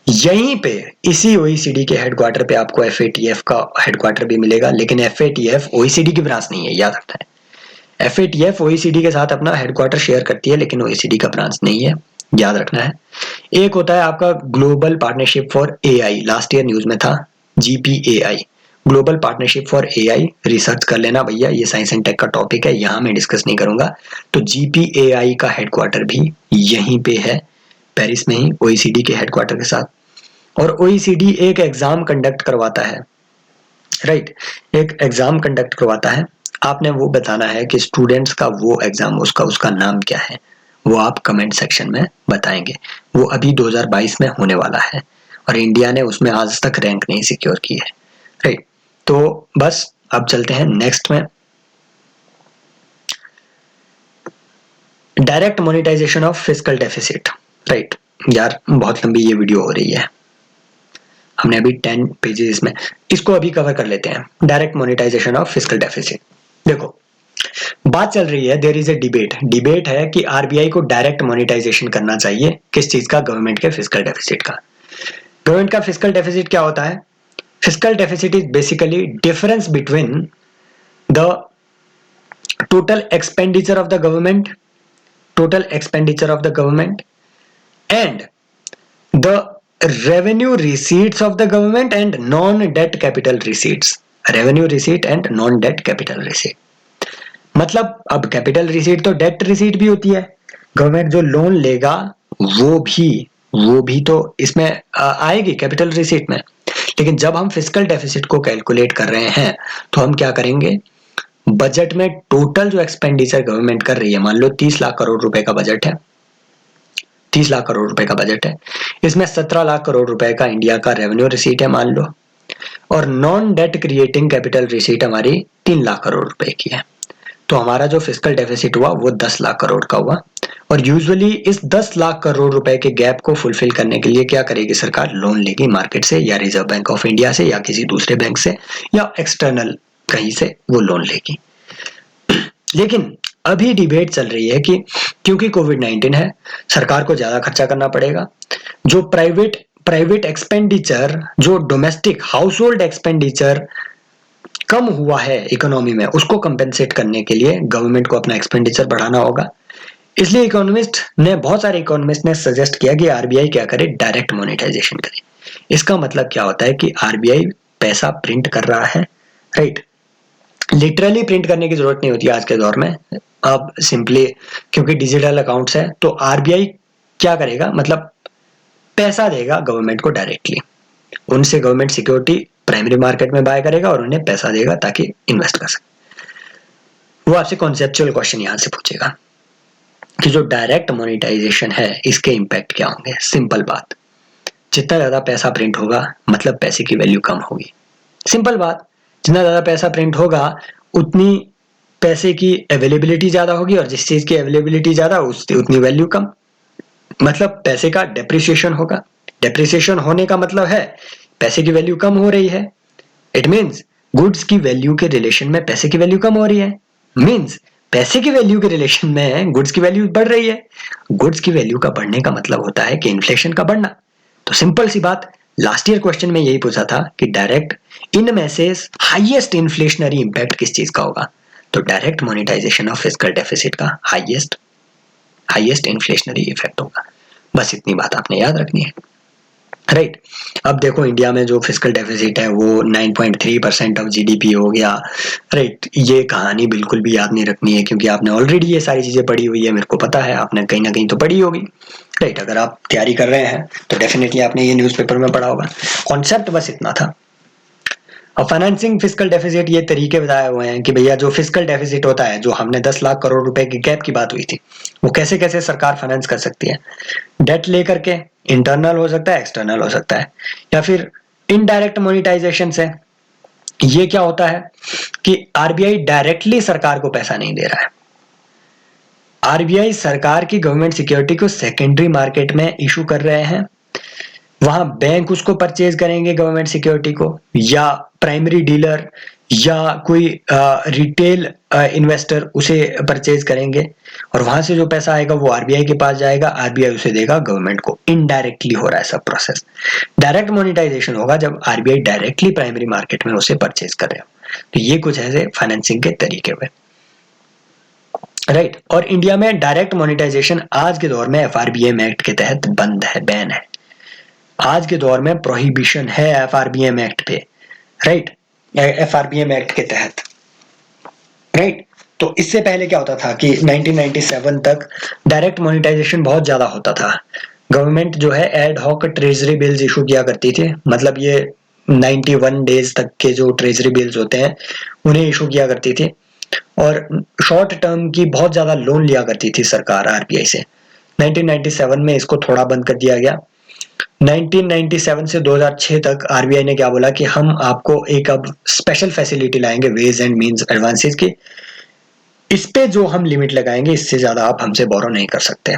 [SPEAKER 1] यहीं पे इसी ओईसीडी के हेडक्वार्टर पे आपको एफएटीएफ का हेडक्वार्टर भी मिलेगा, लेकिन एफएटीएफ ओईसीडी की ब्रांच नहीं है, याद रखना है। एफएटीएफ ओईसीडी के साथ अपना हेडक्वार्टर शेयर करती है, लेकिन ओईसीडी का ब्रांच नहीं है, याद रखना है। एक होता है आपका global partnership for AI, last year news में था, GPAI, global partnership for AI. Research कर लेना भैया, ये साइंस एंड टेक का टॉपिक है, यहाँ मैं डिस्कस नहीं करूंगा। तो जीपीएआई का हेडक्वार्टर भी यहीं पे है, पेरिस में ही, ओईसीडी के हेडक्वार्टर के साथ। और ओईसीडी एक एग्जाम कंडक्ट करवाता है, राइट, एक एग्जाम कंडक्ट करवाता है। आपने वो बताना है कि स्टूडेंट्स का वो एग्जाम, उसका नाम क्या है, वो आप कमेंट सेक्शन में बताएंगे। वो अभी 2022 में होने वाला है और इंडिया ने उसमें आज तक रैंक नहीं सिक्योर की है, राइट। तो बस अब चलते हैं नेक्स्ट में, direct monetisation of fiscal deficit, right. यार बहुत लंबी ये वीडियो हो रही है, हमने अभी 10 पेजेस में इसको अभी कवर कर लेते हैं। Direct monetisation of fiscal deficit, देखो बात चल रही है, देयर इज ए डिबेट है कि आरबीआई को डायरेक्ट मोनेटाइजेशन करना चाहिए, किस चीज का, गवर्नमेंट के फिस्कल डेफिसिट का। गवर्नमेंट का फिस्कल डेफिसिट क्या होता है? Fiscal deficit is basically difference between the total expenditure of the government and the revenue receipts of the government and non-debt capital receipts, मतलब अब कैपिटल रिसीट तो date receipt भी होती है, गवर्नमेंट जो लोन लेगा वो भी तो इसमें आएगी कैपिटल रिसीट में। लेकिन जब हम फिस्कल डेफिसिट को कैलकुलेट कर रहे हैं तो हम क्या करेंगे, बजट में टोटल जो एक्सपेंडिचर गवर्नमेंट कर रही है, मान लो 30 लाख करोड़ रुपए का बजट है, 30 लाख करोड़ रुपए का बजट है, इसमें 17 लाख करोड़ रुपए का इंडिया का रेवेन्यू रिसीट है मान लो, और non debt creating capital receipt हमारी 3 लाख करोड़ रुपए की है। तो हमारा जो फिस्कल डेफिसिट हुआ वो 10 लाख करोड़ का हुआ। और यूजुअली इस 10 लाख करोड़ रुपए के गैप को फुलफिल करने के लिए क्या करेगी सरकार, लोन लेगी मार्केट से या रिजर्व बैंक ऑफ इंडिया से या किसी दूसरे बैंक से या एक्सटर्नल कहीं से वो लोन लेगी। लेकिन अभी डिबेट चल रही है कि क्योंकि कोविड-19 है, सरकार को ज्यादा खर्चा करना पड़ेगा, जो प्राइवेट एक्सपेंडिचर, जो डोमेस्टिक हाउस होल्ड एक्सपेंडिचर कम हुआ है इकोनॉमी में, उसको कंपेंसेट करने के लिए गवर्नमेंट को अपना एक्सपेंडिचर बढ़ाना होगा। इसलिए बहुत सारे इकोनॉमिस्ट ने सजेस्ट किया कि आरबीआई क्या करे, डायरेक्ट मोनेटाइजेशन करे। इसका मतलब क्या होता है कि आरबीआई पैसा प्रिंट कर रहा है, राइट। लिटरली प्रिंट करने की जरूरत नहीं होती आज के दौर में, अब सिंपली क्योंकि डिजिटल अकाउंट्स है तो आरबीआई क्या करेगा, मतलब पैसा देगा गवर्नमेंट को डायरेक्टली, उनसे गवर्नमेंट सिक्योरिटी प्राइमरी मार्केट में बाय करेगा और उन्हें पैसा देगा ताकि इन्वेस्ट कर सके। वो आपसे कॉन्सेप्चुअल क्वेश्चन यहां से पूछेगा कि जो डायरेक्ट मोनेटाइजेशन है इसके इंपैक्ट क्या होंगे। सिंपल बात, जितना ज्यादा पैसा प्रिंट होगा मतलब पैसे की वैल्यू कम होगी। सिंपल बात, जितना ज्यादा पैसा प्रिंट होगा उतनी पैसे की अवेलेबिलिटी ज्यादा होगी, और जिस चीज की अवेलेबिलिटी ज्यादा उसकी उतनी वैल्यू कम, मतलब पैसे का डेप्रिसिएशन होगा। डेप्रिसिएशन होने का मतलब है पैसे की वैल्यू कम हो रही है, इट मीन्स गुड्स की वैल्यू के रिलेशन में पैसे की वैल्यू कम हो रही है, मीन्स पैसे की वैल्यू के रिलेशन में गुड्स की वैल्यू बढ़ रही है। गुड्स की वैल्यू का बढ़ने का मतलब होता है कि इन्फ्लेशन का बढ़ना। तो सिंपल सी बात, लास्ट ईयर क्वेश्चन में यही पूछा था कि डायरेक्ट इनमें से हाईएस्ट इन्फ्लेशनरी इंपैक्ट किस चीज का होगा, तो direct monetisation of fiscal deficit का हाईएस्ट इन्फ्लेशनरी इफेक्ट होगा। बस इतनी बात आपने याद रखनी है, राइट। अब देखो इंडिया में जो फिस्कल डेफिसिट है वो 9.3% ऑफ जीडीपी हो गया, राइट। ये कहानी बिल्कुल भी याद नहीं रखनी है क्योंकि आपने ऑलरेडी ये सारी चीजें पढ़ी हुई है, मेरे को पता है आपने कहीं ना कहीं तो पढ़ी होगी, राइट। अगर आप तैयारी कर रहे हैं तो डेफिनेटली आपने ये न्यूज़पेपर में पढ़ा होगा। कॉन्सेप्ट बस इतना था। अब फाइनेंसिंग फिस्कल डेफिसिट ये तरीके बताए हुए हैं कि भैया जो फिस्कल डेफिसिट होता है, जो हमने 10 लाख करोड़ रुपए के गैप की बात हुई थी, वो कैसे कैसे सरकार फाइनेंस कर सकती है। डेट लेकर के, इंटरनल हो सकता है, एक्सटर्नल हो सकता है, या फिर इनडायरेक्ट मोनेटाइजेशन से। ये क्या होता है कि आरबीआई डायरेक्टली सरकार को पैसा नहीं दे रहा है, आरबीआई सरकार की गवर्नमेंट सिक्योरिटी को सेकेंडरी मार्केट में इशू कर रहे हैं, वहां बैंक उसको परचेज करेंगे गवर्नमेंट सिक्योरिटी को, या प्राइमरी डीलर या कोई रिटेल इन्वेस्टर उसे परचेज करेंगे, और वहां से जो पैसा आएगा वो आरबीआई के पास जाएगा, आरबीआई उसे देगा गवर्नमेंट को। इनडायरेक्टली हो रहा है सब प्रोसेस। डायरेक्ट मोनेटाइजेशन होगा जब आरबीआई डायरेक्टली प्राइमरी मार्केट में उसे परचेज कर रहे हो। तो ये कुछ ऐसे फाइनेंसिंग के तरीके हुए, राइट। और इंडिया में डायरेक्ट मोनेटाइजेशन आज के दौर में एफआरबीएम एक्ट के तहत बंद है, बैन है। आज के दौर में प्रोहिबिशन है एफआरबीएम एक्ट पे, राइट, एफआरबीएम एक्ट के तहत, राइट। तो इससे पहले क्या होता था कि 1997 तक डायरेक्ट मोनेटाइजेशन बहुत ज्यादा होता था। गवर्नमेंट जो है ad hoc treasury bills issue किया करती थी, मतलब ये 91 डेज तक के जो ट्रेजरी बिल्स होते हैं उन्हें इशू किया करती थी, और शॉर्ट टर्म की बहुत ज्यादा लोन लिया करती थी सरकार आरबीआई से। 1997 में इसको थोड़ा बंद कर दिया गया। 1997 से 2006 तक आरबीआई ने क्या बोला कि हम आपको एक अब स्पेशल फैसिलिटी लाएंगे वेज एंड मींस एडवांसेस की, इस पे जो हम लिमिट लगाएंगे इससे ज्यादा आप हमसे बोरो नहीं कर सकते,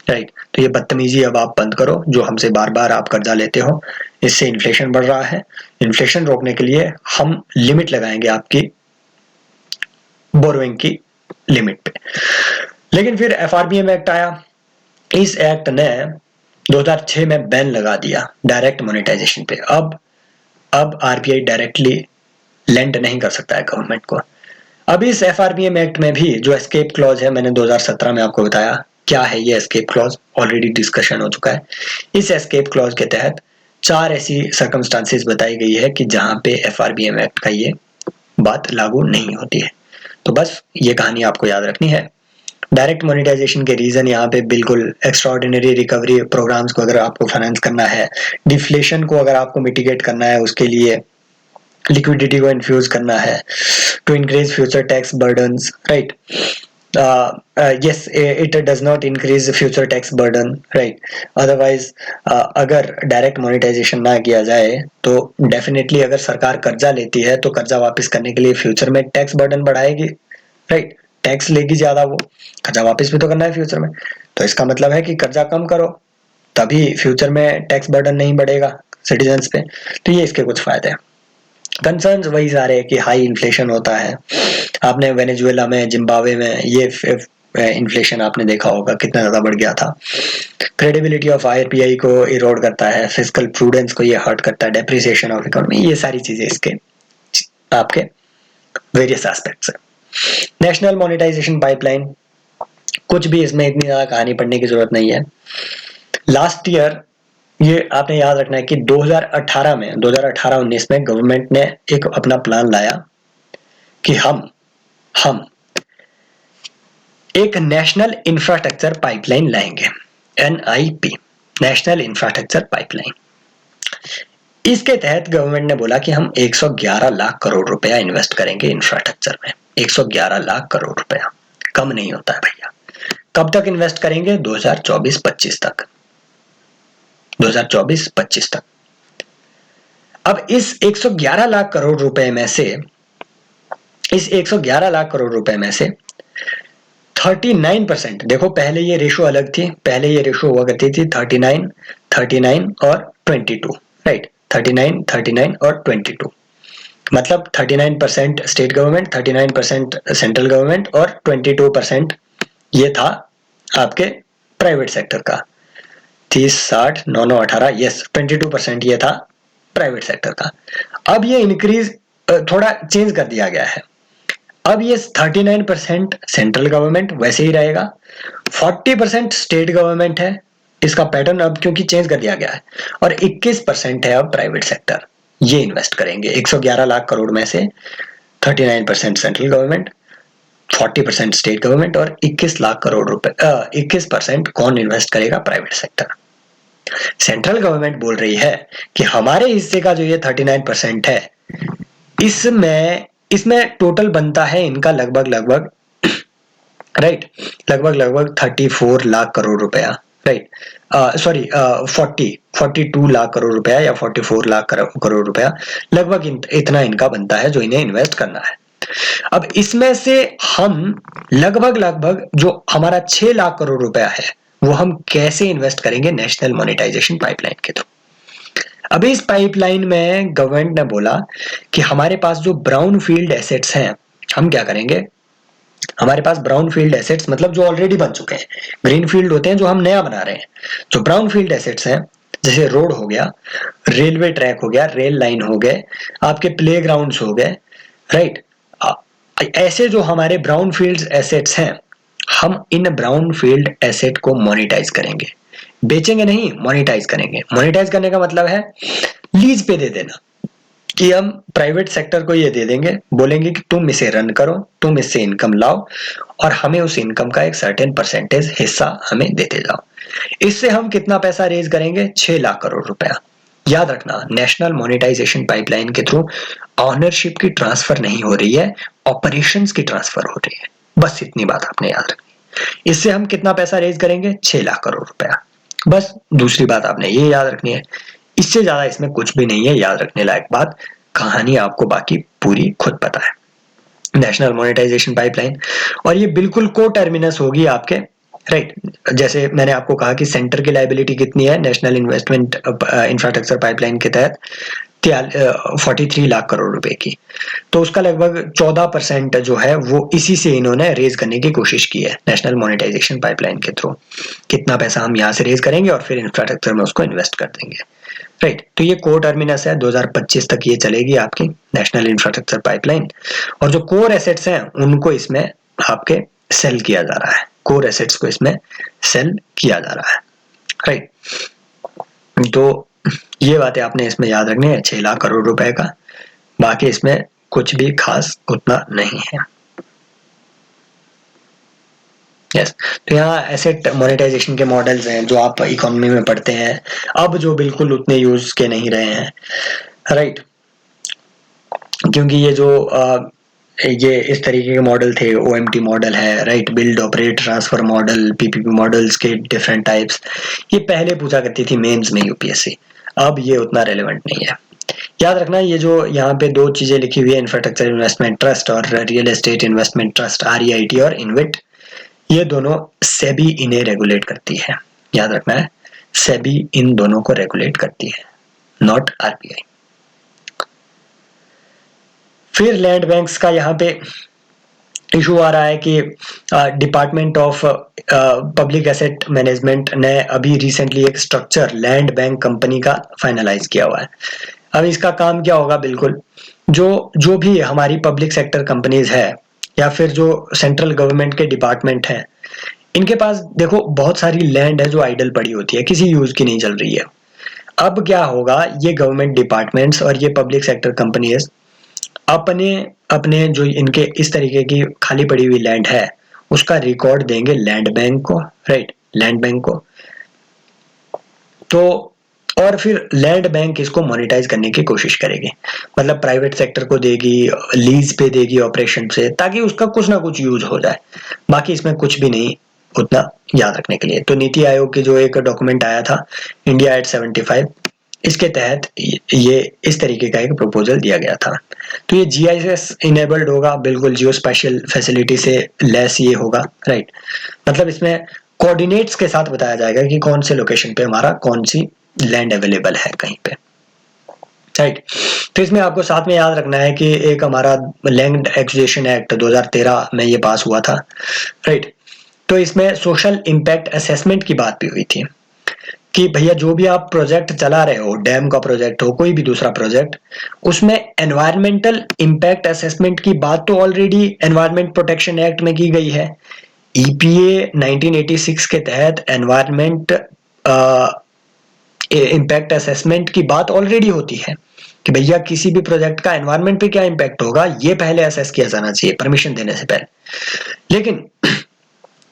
[SPEAKER 1] राइट। तो ये बदतमीजी अब आप बंद करो जो हमसे बार बार आप कर्जा लेते हो, इससे इन्फ्लेशन बढ़ रहा है, इन्फ्लेशन रोकने के लिए हम लिमिट लगाएंगे आपकी बोरोइंग की लिमिट पे। लेकिन फिर एफआरबीएम एक्ट आया, इस एक्ट ने 2006 में बैन लगा दिया डायरेक्ट मोनेटाइजेशन पे। अब आरबीआई डायरेक्टली लेंड नहीं कर सकता है गवर्नमेंट को। अब इस एफआरबीएम एक्ट में भी जो एस्केप क्लॉज है, मैंने 2017 में आपको बताया क्या है ये एस्केप क्लॉज, ऑलरेडी डिस्कशन हो चुका है। इस एस्केप क्लॉज के तहत 4 ऐसी सर्कमस्टांसेस बताई गई है कि जहां पे एफआरबीएम एक्ट का ये बात लागू नहीं होती है। तो बस ये कहानी आपको याद रखनी है। डायरेक्ट मोनेटाइजेशन के रीजन यहाँ पे बिल्कुल एक्स्ट्राऑर्डिनरी रिकवरी प्रोग्राम्स को अगर आपको फाइनेंस करना है, डिफ्लेशन को अगर आपको मिटिगेट करना है, उसके लिए लिक्विडिटी को इन्फ्यूज करना है, to increase future tax burdens, right. yes, it does not increase future tax burden, right. otherwise अगर डायरेक्ट मोनेटाइजेशन ना किया जाए तो डेफिनेटली अगर सरकार कर्जा लेती है तो कर्जा वापस करने के लिए फ्यूचर में टैक्स बर्डन बढ़ाएगी, राइट। टैक्स लेगी ज्यादा, वो कर्जा वापस भी तो करना है फ्यूचर में, तो इसका मतलब है कि कर्जा कम करो तभी फ्यूचर में टैक्स बर्डन नहीं बढ़ेगा सिटीजन्स पे। तो ये इसके कुछ फायदे हैं। कंसर्न्स वही सारे हैं कि हाई इन्फ्लेशन होता है, आपने वेनेजुएला में, जिम्बाब्वे में ये इन्फ्लेशन आपने देखा होगा कितना ज्यादा बढ़ गया था। क्रेडिबिलिटी ऑफ आरबीआई को इरोड करता है, फिस्कल प्रूडेंस को ये हर्ट करता है, डेप्रिसिएशन ऑफ इकोनॉमी, ये सारी चीजें इसके आपके वेरियस एस्पेक्ट्स है। नेशनल मोनेटाइजेशन पाइपलाइन, कुछ भी इसमें इतनी ज्यादा कहानी पढ़ने की जरूरत नहीं है। लास्ट ईयर ये आपने याद रखना है कि 2018 में 2018-19 में गवर्नमेंट ने एक अपना प्लान लाया कि हम एक नेशनल इंफ्रास्ट्रक्चर पाइपलाइन लाएंगे, एनआईपी, नेशनल इंफ्रास्ट्रक्चर पाइपलाइन। इसके तहत गवर्नमेंट ने बोला कि हम 111 लाख करोड़ रुपया इन्वेस्ट करेंगे इंफ्रास्ट्रक्चर में। 111 लाख करोड़ रुपया कम नहीं होता है भैया। कब तक इन्वेस्ट करेंगे? 2024-25 तक, 2024-25 तक। अब इस 111 लाख करोड़ रुपए में से, इस 111 लाख करोड़ रुपए में से 39%, देखो पहले ये रेशो अलग थी, पहले ये रेशो हुआ करती थी 39 और 22, राइट। 39 और 22, मतलब 39% स्टेट गवर्नमेंट, 39% सेंट्रल गवर्नमेंट और 22% ये था आपके प्राइवेट सेक्टर का। 30, 60, 9, 9, 18, यस 22% ये था प्राइवेट सेक्टर का। अब ये इंक्रीज थोड़ा चेंज कर दिया गया है। अब ये 39% सेंट्रल गवर्नमेंट वैसे ही रहेगा, 40% स्टेट गवर्नमेंट है, इसका पैटर्न अब क्योंकि चेंज कर दिया गया है, और 21% है अब प्राइवेट सेक्टर। ये इन्वेस्ट करेंगे 111 लाख करोड़ में से 39% सेंट्रल गवर्नमेंट, 40% स्टेट गवर्नमेंट और 21 लाख करोड़ रुपए 21% कौन इन्वेस्ट करेगा? Private sector. सेंट्रल गवर्नमेंट बोल रही है कि हमारे हिस्से का जो ये 39% है, इसमें टोटल बनता है इनका लगभग राइट, लगभग 34 लाख करोड़ रुपया, राइट। सॉरी 42 लाख करोड़ रुपया या 44 लाख करोड़ रुपया, लगभग इतना इनका बनता है जो इन्हें इन्वेस्ट करना है। अब इसमें से हम लगभग जो हमारा 6 लाख करोड़ रुपया है वो हम कैसे इन्वेस्ट करेंगे? नेशनल मोनेटाइजेशन पाइपलाइन के थ्रू। अभी इस पाइपलाइन में गवर्नमेंट ने बोला कि हमारे पास जो ब्राउन फील्ड एसेट्स हैं, हम क्या करेंगे? हमारे पास ब्राउन फील्ड एसेट्स मतलब जो ऑलरेडी बन चुके हैं, ग्रीन फील्ड होते हैं जो हम नया बना रहे हैं। जो ब्राउन फील्ड एसेट्स हैं जैसे रोड हो गया, रेलवे ट्रैक हो गया, रेल लाइन हो गए, आपके प्ले ग्राउंड्स हो गए, राइट। ऐसे जो हमारे ब्राउन फील्ड एसेट्स हैं, हम इन ब्राउन फील्ड एसेट को मोनेटाइज करेंगे, बेचेंगे नहीं, मोनेटाइज करेंगे। मोनेटाइज करने का मतलब है लीज पे दे देना, कि हम प्राइवेट सेक्टर को ये दे देंगे, बोलेंगे कि तुम इसे रन करो, तुम इससे इनकम लाओ और हमें उस इनकम का एक सर्टेन परसेंटेज हिस्सा हमें देते जाओ। इससे हम कितना पैसा रेज करेंगे? 6 लाख करोड़ रुपया। याद रखना, नेशनल मोनेटाइजेशन पाइपलाइन के थ्रू ऑनरशिप की ट्रांसफर नहीं हो रही है, ऑपरेशंस की ट्रांसफर हो रही है। बस इतनी बात आपने याद रखनी। इससे हम कितना पैसा रेज करेंगे? 6 लाख करोड़ रुपया। बस दूसरी बात आपने ये याद रखनी है, इससे ज्यादा इसमें कुछ भी नहीं है याद रखने लायक बात। कहानी आपको बाकी पूरी खुद पता है। नेशनल मोनेटाइजेशन पाइपलाइन, और ये बिल्कुल को टर्मिनस होगी आपके, राइट। जैसे मैंने आपको कहा कि सेंटर की लायबिलिटी कितनी है नेशनल इन्वेस्टमेंट इंफ्रास्ट्रक्चर पाइपलाइन के तहत, 43 लाख करोड़ रुपए की। तो उसका लगभग 14% जो है वो इसी से इन्होंने रेज करने की कोशिश की है नेशनल मोनेटाइजेशन पाइपलाइन के थ्रू। कितना पैसा हम यहाँ से रेज करेंगे और फिर इंफ्रास्ट्रक्चर में उसको इन्वेस्ट कर देंगे, राइट। तो ये कोर टर्मिनस है, 2025 तक ये चलेगी आपकी नेशनल इंफ्रास्ट्रक्चर पाइपलाइन। और जो कोर एसेट्स हैं उनको इसमें आपके सेल किया जा रहा है, कोर एसेट्स को इसमें सेल किया जा रहा है, राइट। तो ये बातें आपने इसमें याद रखनी है, 6 लाख करोड़ रुपए का। बाकी इसमें कुछ भी खास उतना नहीं है। यस, तो यहाँ एसेट मोनेटाइजेशन के मॉडल्स हैं जो आप इकोनॉमी में पढ़ते हैं, अब जो बिल्कुल उतने यूज के नहीं रहे हैं, राइट। क्योंकि ये जो ये इस तरीके के मॉडल थे, ओएमटी मॉडल है, right, build operate transfer model, PPP models के डिफरेंट टाइप्स, ये पहले पूछा करती थी मेंस में यूपीएससी। अब ये उतना रेलेवेंट नहीं है। याद रखना, ये जो यहाँ पे दो चीजें लिखी हुई है, इंफ्रास्ट्रक्चर इन्वेस्टमेंट ट्रस्ट और real estate investment trust, REIT और इनविट, ये दोनों सेबी इन्हें रेगुलेट करती है। याद रखना है, सेबी इन दोनों को रेगुलेट करती है, नॉट आरबीआई। फिर लैंड बैंक्स का यहाँ पे इशू आ रहा है कि department of public asset management ने अभी रिसेंटली एक स्ट्रक्चर लैंड बैंक कंपनी का फाइनलाइज किया हुआ है। अब इसका काम क्या होगा? बिल्कुल जो भी हमारी पब्लिक सेक्टर कंपनीज है या फिर जो सेंट्रल गवर्नमेंट के डिपार्टमेंट हैं, इनके पास देखो बहुत सारी लैंड है जो आइडल पड़ी होती है, किसी यूज की नहीं चल रही है। अब क्या होगा, ये गवर्नमेंट डिपार्टमेंट्स और ये पब्लिक सेक्टर कंपनीज अपने अपने जो इनके इस तरीके की खाली पड़ी हुई लैंड है उसका रिकॉर्ड देंगे लैंड बैंक को, राइट, लैंड बैंक को। तो और फिर लैंड बैंक इसको मोनेटाइज करने की कोशिश करेगी, मतलब प्राइवेट सेक्टर को देगी, लीज पे देगी ऑपरेशन से, ताकि उसका कुछ ना कुछ यूज हो जाए। बाकी इसमें कुछ भी नहीं उतना याद रखने के लिए। तो नीति आयोग की जो एक डॉक्यूमेंट आया था, इंडिया एट 75, इसके तहत ये इस तरीके का एक प्रपोजल दिया गया था। तो ये जीआईएस इनेबल्ड होगा, बिल्कुल जियो स्पेशल फैसिलिटी से लेस ये होगा, राइट। मतलब इसमें कोऑर्डिनेट्स के साथ बताया जाएगा कि कौन से लोकेशन पे हमारा कौन सी लैंड अवेलेबल है कहीं पे, राइट। तो इसमें आपको साथ में याद रखना है कि एक हमारा लैंड एक्विजिशन एक्ट 2013 में ये पास हुआ था, राइट। तो इसमें सोशल इम्पैक्ट असेसमेंट की बात भी हुई थी कि भैया जो भी आप प्रोजेक्ट चला रहे हो, डैम का प्रोजेक्ट हो, कोई भी दूसरा प्रोजेक्ट, उसमें एनवायरमेंटल इम्पैक्ट असेसमेंट की बात तो ऑलरेडी एनवायरमेंट प्रोटेक्शन एक्ट में की गई है। ईपीए 1986 के तहत एनवायरमेंट इम्पैक्ट असेसमेंट की बात ऑलरेडी होती है कि भैया किसी भी प्रोजेक्ट का एनवायरमेंट पे क्या इम्पैक्ट होगा ये पहले असेस किया जाना चाहिए परमिशन देने से पहले। लेकिन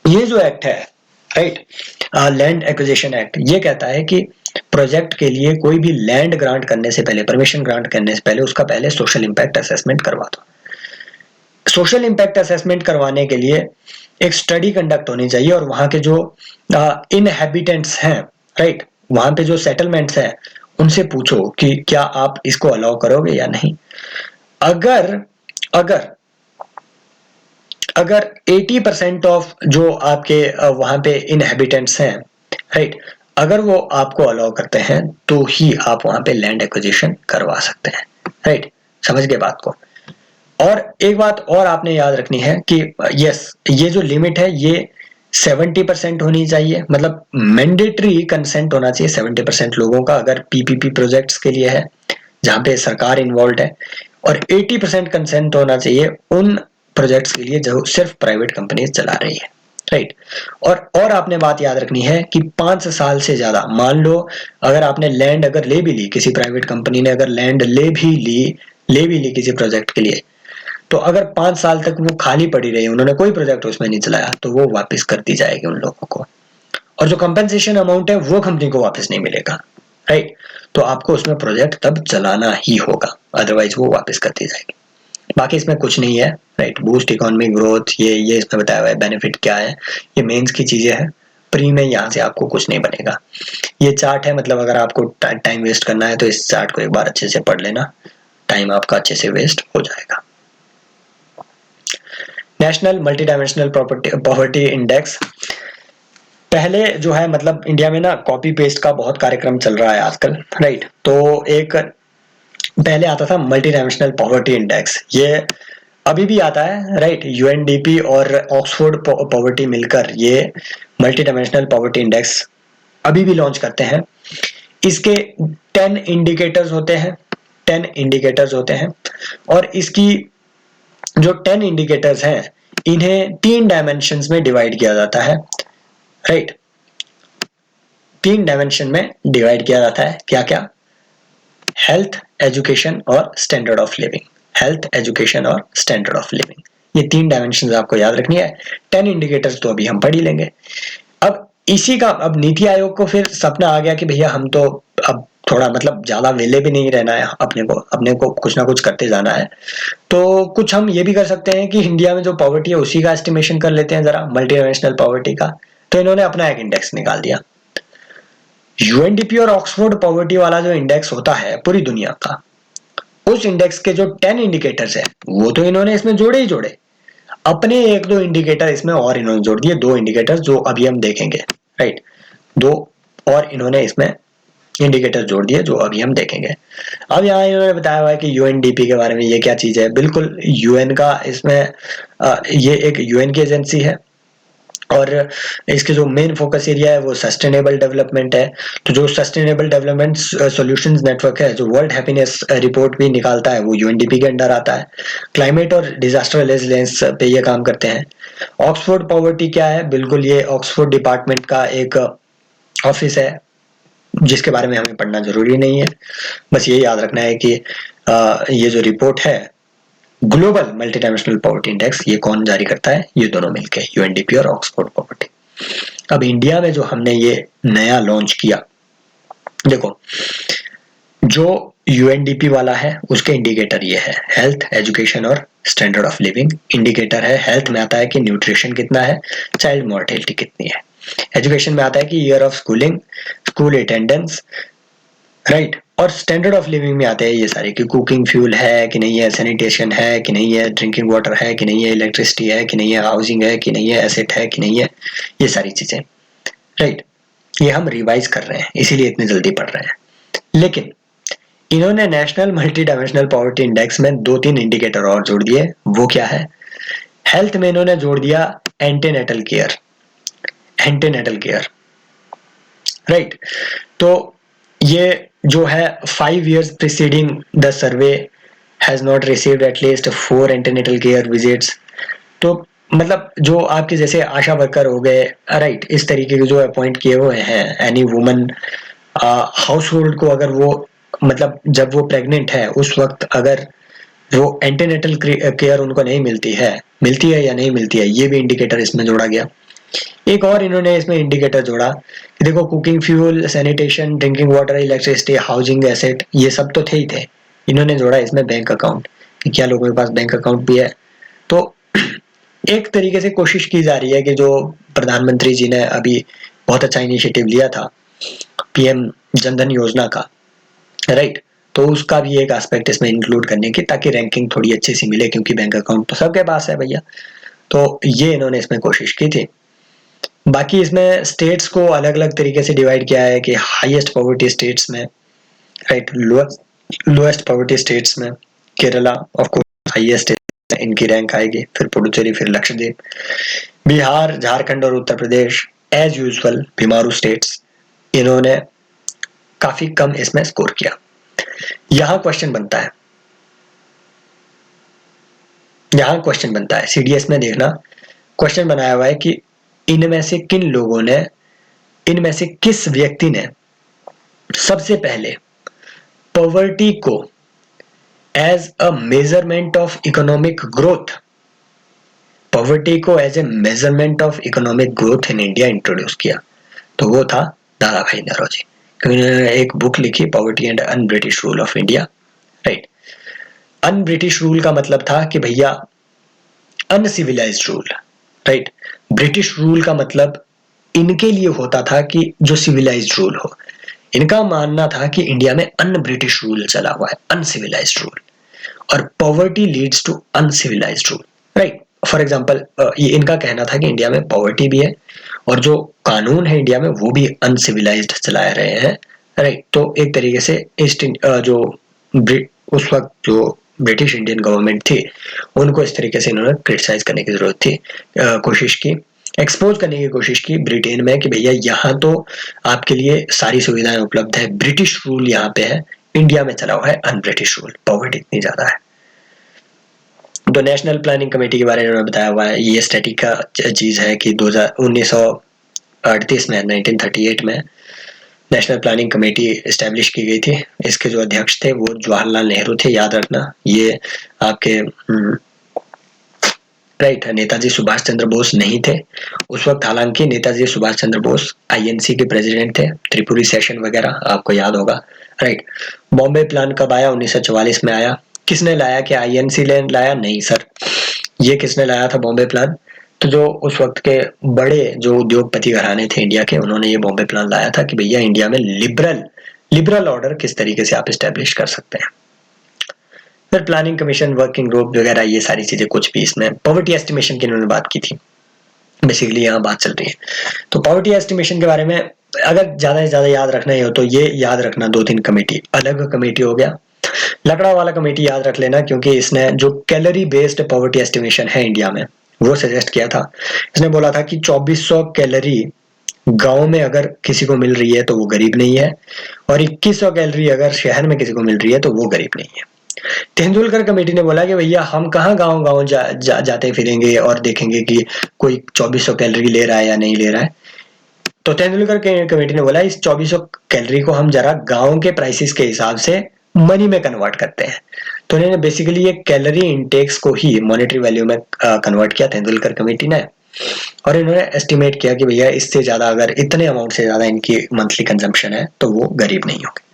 [SPEAKER 1] ये जो एक्ट है, राइट, लैंड एक्विजिशन एक्ट, ये कहता है कि प्रोजेक्ट के लिए कोई भी लैंड ग्रांट करने से पहले, परमिशन ग्रांट करने से पहले उसका पहले सोशल इम्पैक्ट असेसमेंट करवा दो। सोशल इम्पैक्ट असेसमेंट करवाने के लिए एक स्टडी कंडक्ट होनी चाहिए और वहां के जो इनहैबिटेंट्स हैं, राइट, वहां पे जो सेटलमेंट्स हैं, उनसे पूछो कि क्या आप इसको अलाउ करोगे या नहीं। अगर अगर अगर 80% ऑफ जो आपके वहां पे इनहैबिटेंट्स हैं, राइट, अगर वो आपको अलाउ करते हैं तो ही आप वहां पे लैंड एक्विजिशन करवा सकते हैं, राइट। समझ गए बात को। और एक बात और आपने याद रखनी है कि यस, ये जो लिमिट है ये 70% होनी चाहिए, मतलब मैंडेटरी कंसेंट होना चाहिए 70% लोगों का अगर पीपीपी प्रोजेक्ट्स के लिए है जहां पे सरकार इन्वॉल्व है, और 80% कंसेंट होना चाहिए उन प्रोजेक्ट्स के लिए जो सिर्फ प्राइवेट कंपनीज चला रही है, राइट। और आपने बात याद रखनी है कि 5 साल से ज्यादा, मान लो अगर आपने लैंड अगर ले भी ली, किसी प्राइवेट कंपनी ने अगर लैंड ले भी ली किसी प्रोजेक्ट के लिए, तो अगर 5 साल तक वो खाली पड़ी रही, उन्होंने कोई प्रोजेक्ट उसमें नहीं चलाया, तो वो वापस कर दी जाएगी उन लोगों को, और जो कंपेंसेशन अमाउंट है वो कंपनी को वापस नहीं मिलेगा, राइट। तो आपको उसमें प्रोजेक्ट तब चलाना ही होगा, अदरवाइज वो वापस कर दी जाएगी। बाकी इसमें कुछ नहीं है, राइट। बूस्ट इकोनॉमिक ग्रोथ, ये इसमें बताया हुआ है। बेनिफिट क्या है, ये मेंस की चीजें हैं। प्री में यहाँ से आपको कुछ नहीं बनेगा। ये चार्ट है, मतलब अगर आपको टाइम वेस्ट करना है तो इस चार्ट को एक बार अच्छे से पढ़ लेना, टाइम आपका अच्छे से वेस्ट हो जाएगा। National multi dimensional poverty index, पहले जो है मतलब इंडिया में ना कॉपी पेस्ट का बहुत कार्यक्रम चल रहा है आजकल, राइट। तो एक पहले आता था मल्टी डायमेंशनल पॉवर्टी इंडेक्स, ये अभी भी आता है, राइट। यूएनडीपी और ऑक्सफोर्ड पॉवर्टी मिलकर ये मल्टी डायमेंशनल पॉवर्टी इंडेक्स अभी भी लॉन्च करते हैं। इसके 10 इंडिकेटर्स होते हैं, 10 इंडिकेटर्स होते हैं। और इसकी जो 10 इंडिकेटर्स हैं, इन्हें 3 डायमेंशंस में डिवाइड किया जाता है, राइट। 3 डायमेंशन में डिवाइड किया जाता है, क्या क्या? हेल्थ, एजुकेशन और standard of living. Health, education और स्टैंडर्ड ऑफ लिविंग, ये 3 डायमेंशन आपको याद रखनी है। 10 इंडिकेटर्स तो अभी हम पढ़ ही लेंगे। अब इसी का, अब नीति आयोग को फिर सपना आ गया कि भैया हम तो अब थोड़ा मतलब ज्यादा वेले भी नहीं रहना है, अपने को कुछ ना कुछ करते जाना है। तो कुछ हम ये भी कर सकते हैं कि इंडिया में जो पॉवर्टी है उसी का एस्टिमेशन कर लेते हैं जरा, मल्टी डायमेंशनल पॉवर्टी का। तो इन्होंने अपना एक इंडेक्स निकाल दिया। यूएनडीपी और ऑक्सफोर्ड पॉवर्टी वाला जो इंडेक्स होता है पूरी दुनिया का, उस इंडेक्स के जो 10 इंडिकेटर्स है वो तो इन्होंने इसमें जोड़े ही जोड़े। अपने 1-2 इंडिकेटर इसमें और इन्होंने जोड़ दिए, 2 इंडिकेटर जो अभी हम देखेंगे, राइट। 2 और इन्होंने इसमें इंडिकेटर जोड़ दिए जो अभी हम देखेंगे। अब यहाँ इन्होंने बताया हुआ है कि यूएनडीपी के बारे में, ये क्या चीज है? बिल्कुल यूएन का इसमें ये एक यूएन की एजेंसी है और इसके जो मेन फोकस एरिया है वो सस्टेनेबल डेवलपमेंट है। तो जो सस्टेनेबल डेवलपमेंट सॉल्यूशंस नेटवर्क है, जो वर्ल्ड हैप्पीनेस रिपोर्ट भी निकालता है, वो यूएनडीपी के अंडर आता है। क्लाइमेट और डिजास्टर रेजिलियंस पे ये काम करते हैं। ऑक्सफोर्ड पॉवर्टी क्या है? बिल्कुल ये ऑक्सफोर्ड डिपार्टमेंट का एक ऑफिस है जिसके बारे में हमें पढ़ना जरूरी नहीं है। बस ये याद रखना है कि ये जो रिपोर्ट है global multi dimensional poverty index, ये कौन जारी करता है? ये दोनों मिलकर, यूएनडीपी और ऑक्सफोर्ड पॉवर्टी। अब इंडिया में जो हमने ये नया लॉन्च किया, देखो जो यूएनडीपी वाला है उसके इंडिकेटर ये है, हेल्थ, एजुकेशन और स्टैंडर्ड ऑफ लिविंग। इंडिकेटर है, हेल्थ में आता है कि न्यूट्रिशन कितना है, चाइल्ड मोर्टेलिटी कितनी है। एजुकेशन में आता है कि year of schooling, school attendance, right. और स्टैंडर्ड ऑफ लिविंग में आते हैं ये सारे कि कुकिंग फ्यूल है कि नहीं है, सैनिटेशन है कि नहीं है, ड्रिंकिंग वाटर है कि नहीं है, इलेक्ट्रिसिटी है कि नहीं है, हाउसिंग है कि नहीं है, एसेट है कि नहीं है, ये सारी चीजें, राइट। ये हम रिवाइज कर रहे हैं इसीलिए इतनी जल्दी पढ़ रहे हैं। लेकिन इन्होंने national multi dimensional poverty index में 2-3 इंडिकेटर और जोड़ दिए। वो क्या है? हेल्थ में इन्होंने जोड़ दिया antenatal care, antenatal care, right. तो ये जो है 5 years preceding the survey has not received at least 4 antenatal care visits। तो मतलब जो आपके जैसे आशा वर्कर हो गए, राइट, इस तरीके के जो अपॉइंट किए हुए हैं, एनी वुमन हाउस होल्ड को, अगर वो मतलब जब वो प्रेग्नेंट है उस वक्त अगर वो एंटीनेटल केयर उनको नहीं मिलती है या नहीं मिलती है, ये भी इंडिकेटर इसमें जोड़ा गया। एक और इन्होंने इसमें इंडिकेटर जोड़ा कि देखो cooking fuel, sanitation, drinking water, electricity, housing, asset, ये सब तो थे ही थे। इन्होंने जोड़ा इसमें बैंक अकाउंट कि क्या लोगों के पास बैंक अकाउंट भी है। तो एक तरीके से कोशिश की जा रही है कि जो प्रधानमंत्री जी ने अभी बहुत अच्छा इनिशिएटिव लिया था पीएम जनधन योजना का, राइट, तो उसका भी एक एस्पेक्ट इसमें इंक्लूड करने की, ताकि रैंकिंग थोड़ी अच्छी सी मिले, क्योंकि बैंक अकाउंट तो सबके पास है भैया। तो ये इन्होंने इसमें कोशिश की थी। बाकी इसमें स्टेट्स को अलग अलग तरीके से डिवाइड किया है कि हाईएस्ट पॉवर्टी स्टेट्स में, राइट, लोएस्ट पॉवर्टी स्टेट्स में केरला ऑफ कोर्स हाईएस्ट, इनकी रैंक आएगी, फिर पुडुचेरी, फिर लक्षद्वीप, बिहार, झारखंड और उत्तर प्रदेश एज यूजुअल बीमारू स्टेट्स, इन्होंने काफी कम इसमें स्कोर किया। यहाँ क्वेश्चन बनता है, यहाँ क्वेश्चन बनता है सीडीएस में, देखना क्वेश्चन बनाया हुआ है कि इनमें से किन लोगों ने, इनमें से किस व्यक्ति ने सबसे पहले पॉवर्टी को as a measurement of economic growth, poverty को as a measurement of economic growth in India introduce किया? तो वो था दादा भाई नौरोजी। इन्होंने एक बुक लिखी, poverty and un British rule of India, right. Un British rule का मतलब था कि भैया uncivilised rule, right. British rule का मतलब इनके लिए होता था कि जो सिविलाइज्ड रूल हो। इनका मानना था कि इंडिया में अन ब्रिटिश रूल चला हुआ है, अनसिविलाइज्ड रूल, और poverty leads to uncivilised rule, right. For example ये इनका कहना था कि इंडिया में पॉवर्टी भी है और जो कानून है इंडिया में वो भी अनसिविलाइज्ड चला रहे हैं, राइट। तो एक तरीके से जो उस वक्त जो ब्रिटिश इंडियन गवर्नमेंट थी उनको इस तरीके से इन्होंने क्रिटिसाइज करने की जरूरत थी, कोशिश की, एक्सपोज करने की कोशिश की ब्रिटेन में कि भैया यहाँ तो आपके लिए सारी सुविधाएं उपलब्ध है, ब्रिटिश रूल यहाँ पे है, इंडिया में चला हुआ है अन ब्रिटिश रूल, पॉवर्टी इतनी ज्यादा है। तो नेशनल प्लानिंग कमेटी के बारे में बताया हुआ है, ये स्टैटिक का चीज है कि 1938 में 1938 में नेशनल प्लानिंग कमेटी एस्टेब्लिश की गई थी। इसके जो अध्यक्ष थे वो जवाहरलाल नेहरू थे, याद रखना। ये आपके राइट, नेताजी सुभाष चंद्र बोस नहीं थे उस वक्त, हालांकि नेताजी सुभाष चंद्र बोस आईएनसी के प्रेसिडेंट थे, त्रिपुरी सेशन वगैरह आपको याद होगा, राइट। बॉम्बे प्लान कब आया? 1944 में आया। किसने लाया? कि आईएनसी लाया? नहीं सर, ये किसने लाया था बॉम्बे प्लान? तो जो उस वक्त के बड़े जो उद्योगपति घराने थे इंडिया के, उन्होंने ये बॉम्बे प्लान लाया था कि भैया इंडिया में लिबरल ऑर्डर किस तरीके से आप एस्टेब्लिश कर सकते हैं। फिर प्लानिंग कमीशन, वर्किंग ग्रुप वगैरह, ये सारी चीजें कुछ भी इसमें। पॉवर्टी एस्टिमेशन की इन्होंने बात की थी, बेसिकली यहाँ बात चल रही है। तो पॉवर्टी एस्टिमेशन के बारे में अगर ज्यादा से ज्यादा याद रखना ही हो तो ये याद रखना, 2-3 कमेटी। अलग कमेटी हो गया लकड़ा वाला कमेटी, याद रख लेना, क्योंकि इसने जो कैलोरी बेस्ड पॉवर्टी एस्टिमेशन है इंडिया में वो सजेस्ट किया था। इसने बोला था कि 2400 कैलोरी गांव में अगर किसी को मिल रही है तो वो गरीब नहीं है, और 2100 कैलोरी अगर शहर में किसी को मिल रही है तो वो गरीब नहीं है। तेंदुलकर कमेटी ने बोला कि भैया हम कहाँ गांव गांव जाते फिरेंगे और देखेंगे कि कोई 2400 कैलोरी ले रहा है या नहीं ले रहा है। तो तेंदुलकर के कमेटी ने बोला इस 2400 कैलोरी को हम जरा गांव के प्राइसेस के हिसाब से मनी में कन्वर्ट करते हैं। तो इन्होंने बेसिकली ये कैलोरी इंटेक्स को ही मॉनेटरी वैल्यू में कन्वर्ट किया तेंदुलकर कमेटी ने, और इन्होंने एस्टिमेट किया कि भैया इससे ज्यादा, अगर इतने अमाउंट से ज्यादा इनकी मंथली कंजम्पशन है तो वो गरीब नहीं होंगे।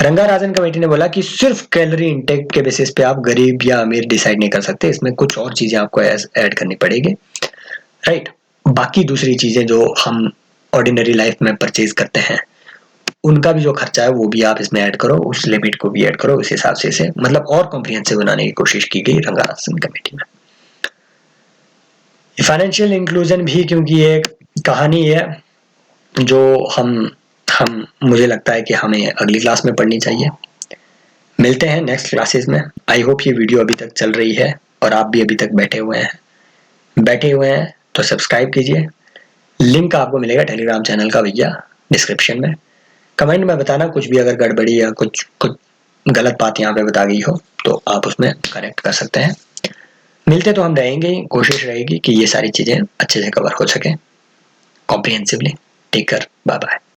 [SPEAKER 1] रंगाराजन कमेटी ने बोला कि सिर्फ कैलोरी इंटेक के बेसिस पे आप गरीब या अमीर डिसाइड नहीं कर सकते, इसमें कुछ और चीजें आपको ऐड करनी पड़ेगी, राइट। बाकी दूसरी चीजें जो हम ऑर्डिनरी लाइफ में परचेज करते हैं उनका भी जो खर्चा है वो भी आप इसमें ऐड करो, उस लिमिट को भी ऐड करो, उस हिसाब से इसे मतलब और कॉम्प्रिहेंसिव बनाने की कोशिश की गई रंगाराजन कमेटी में। फाइनेंशियल इंक्लूजन भी, क्योंकि ये एक कहानी है जो हम मुझे लगता है कि हमें अगली क्लास में पढ़नी चाहिए। मिलते हैं नेक्स्ट क्लासेस में। आई होप ये वीडियो अभी तक चल रही है और आप भी अभी तक बैठे हुए हैं तो सब्सक्राइब कीजिए। लिंक आपको मिलेगा टेलीग्राम चैनल का भैया डिस्क्रिप्शन में। कमेंट में बताना कुछ भी अगर गड़बड़ी या कुछ गलत बात यहाँ पे बता गई हो तो आप उसमें करेक्ट कर सकते हैं। मिलते तो हम रहेंगे, कोशिश रहेगी कि ये सारी चीजें अच्छे से कवर हो सके comprehensively. Take care, bye bye.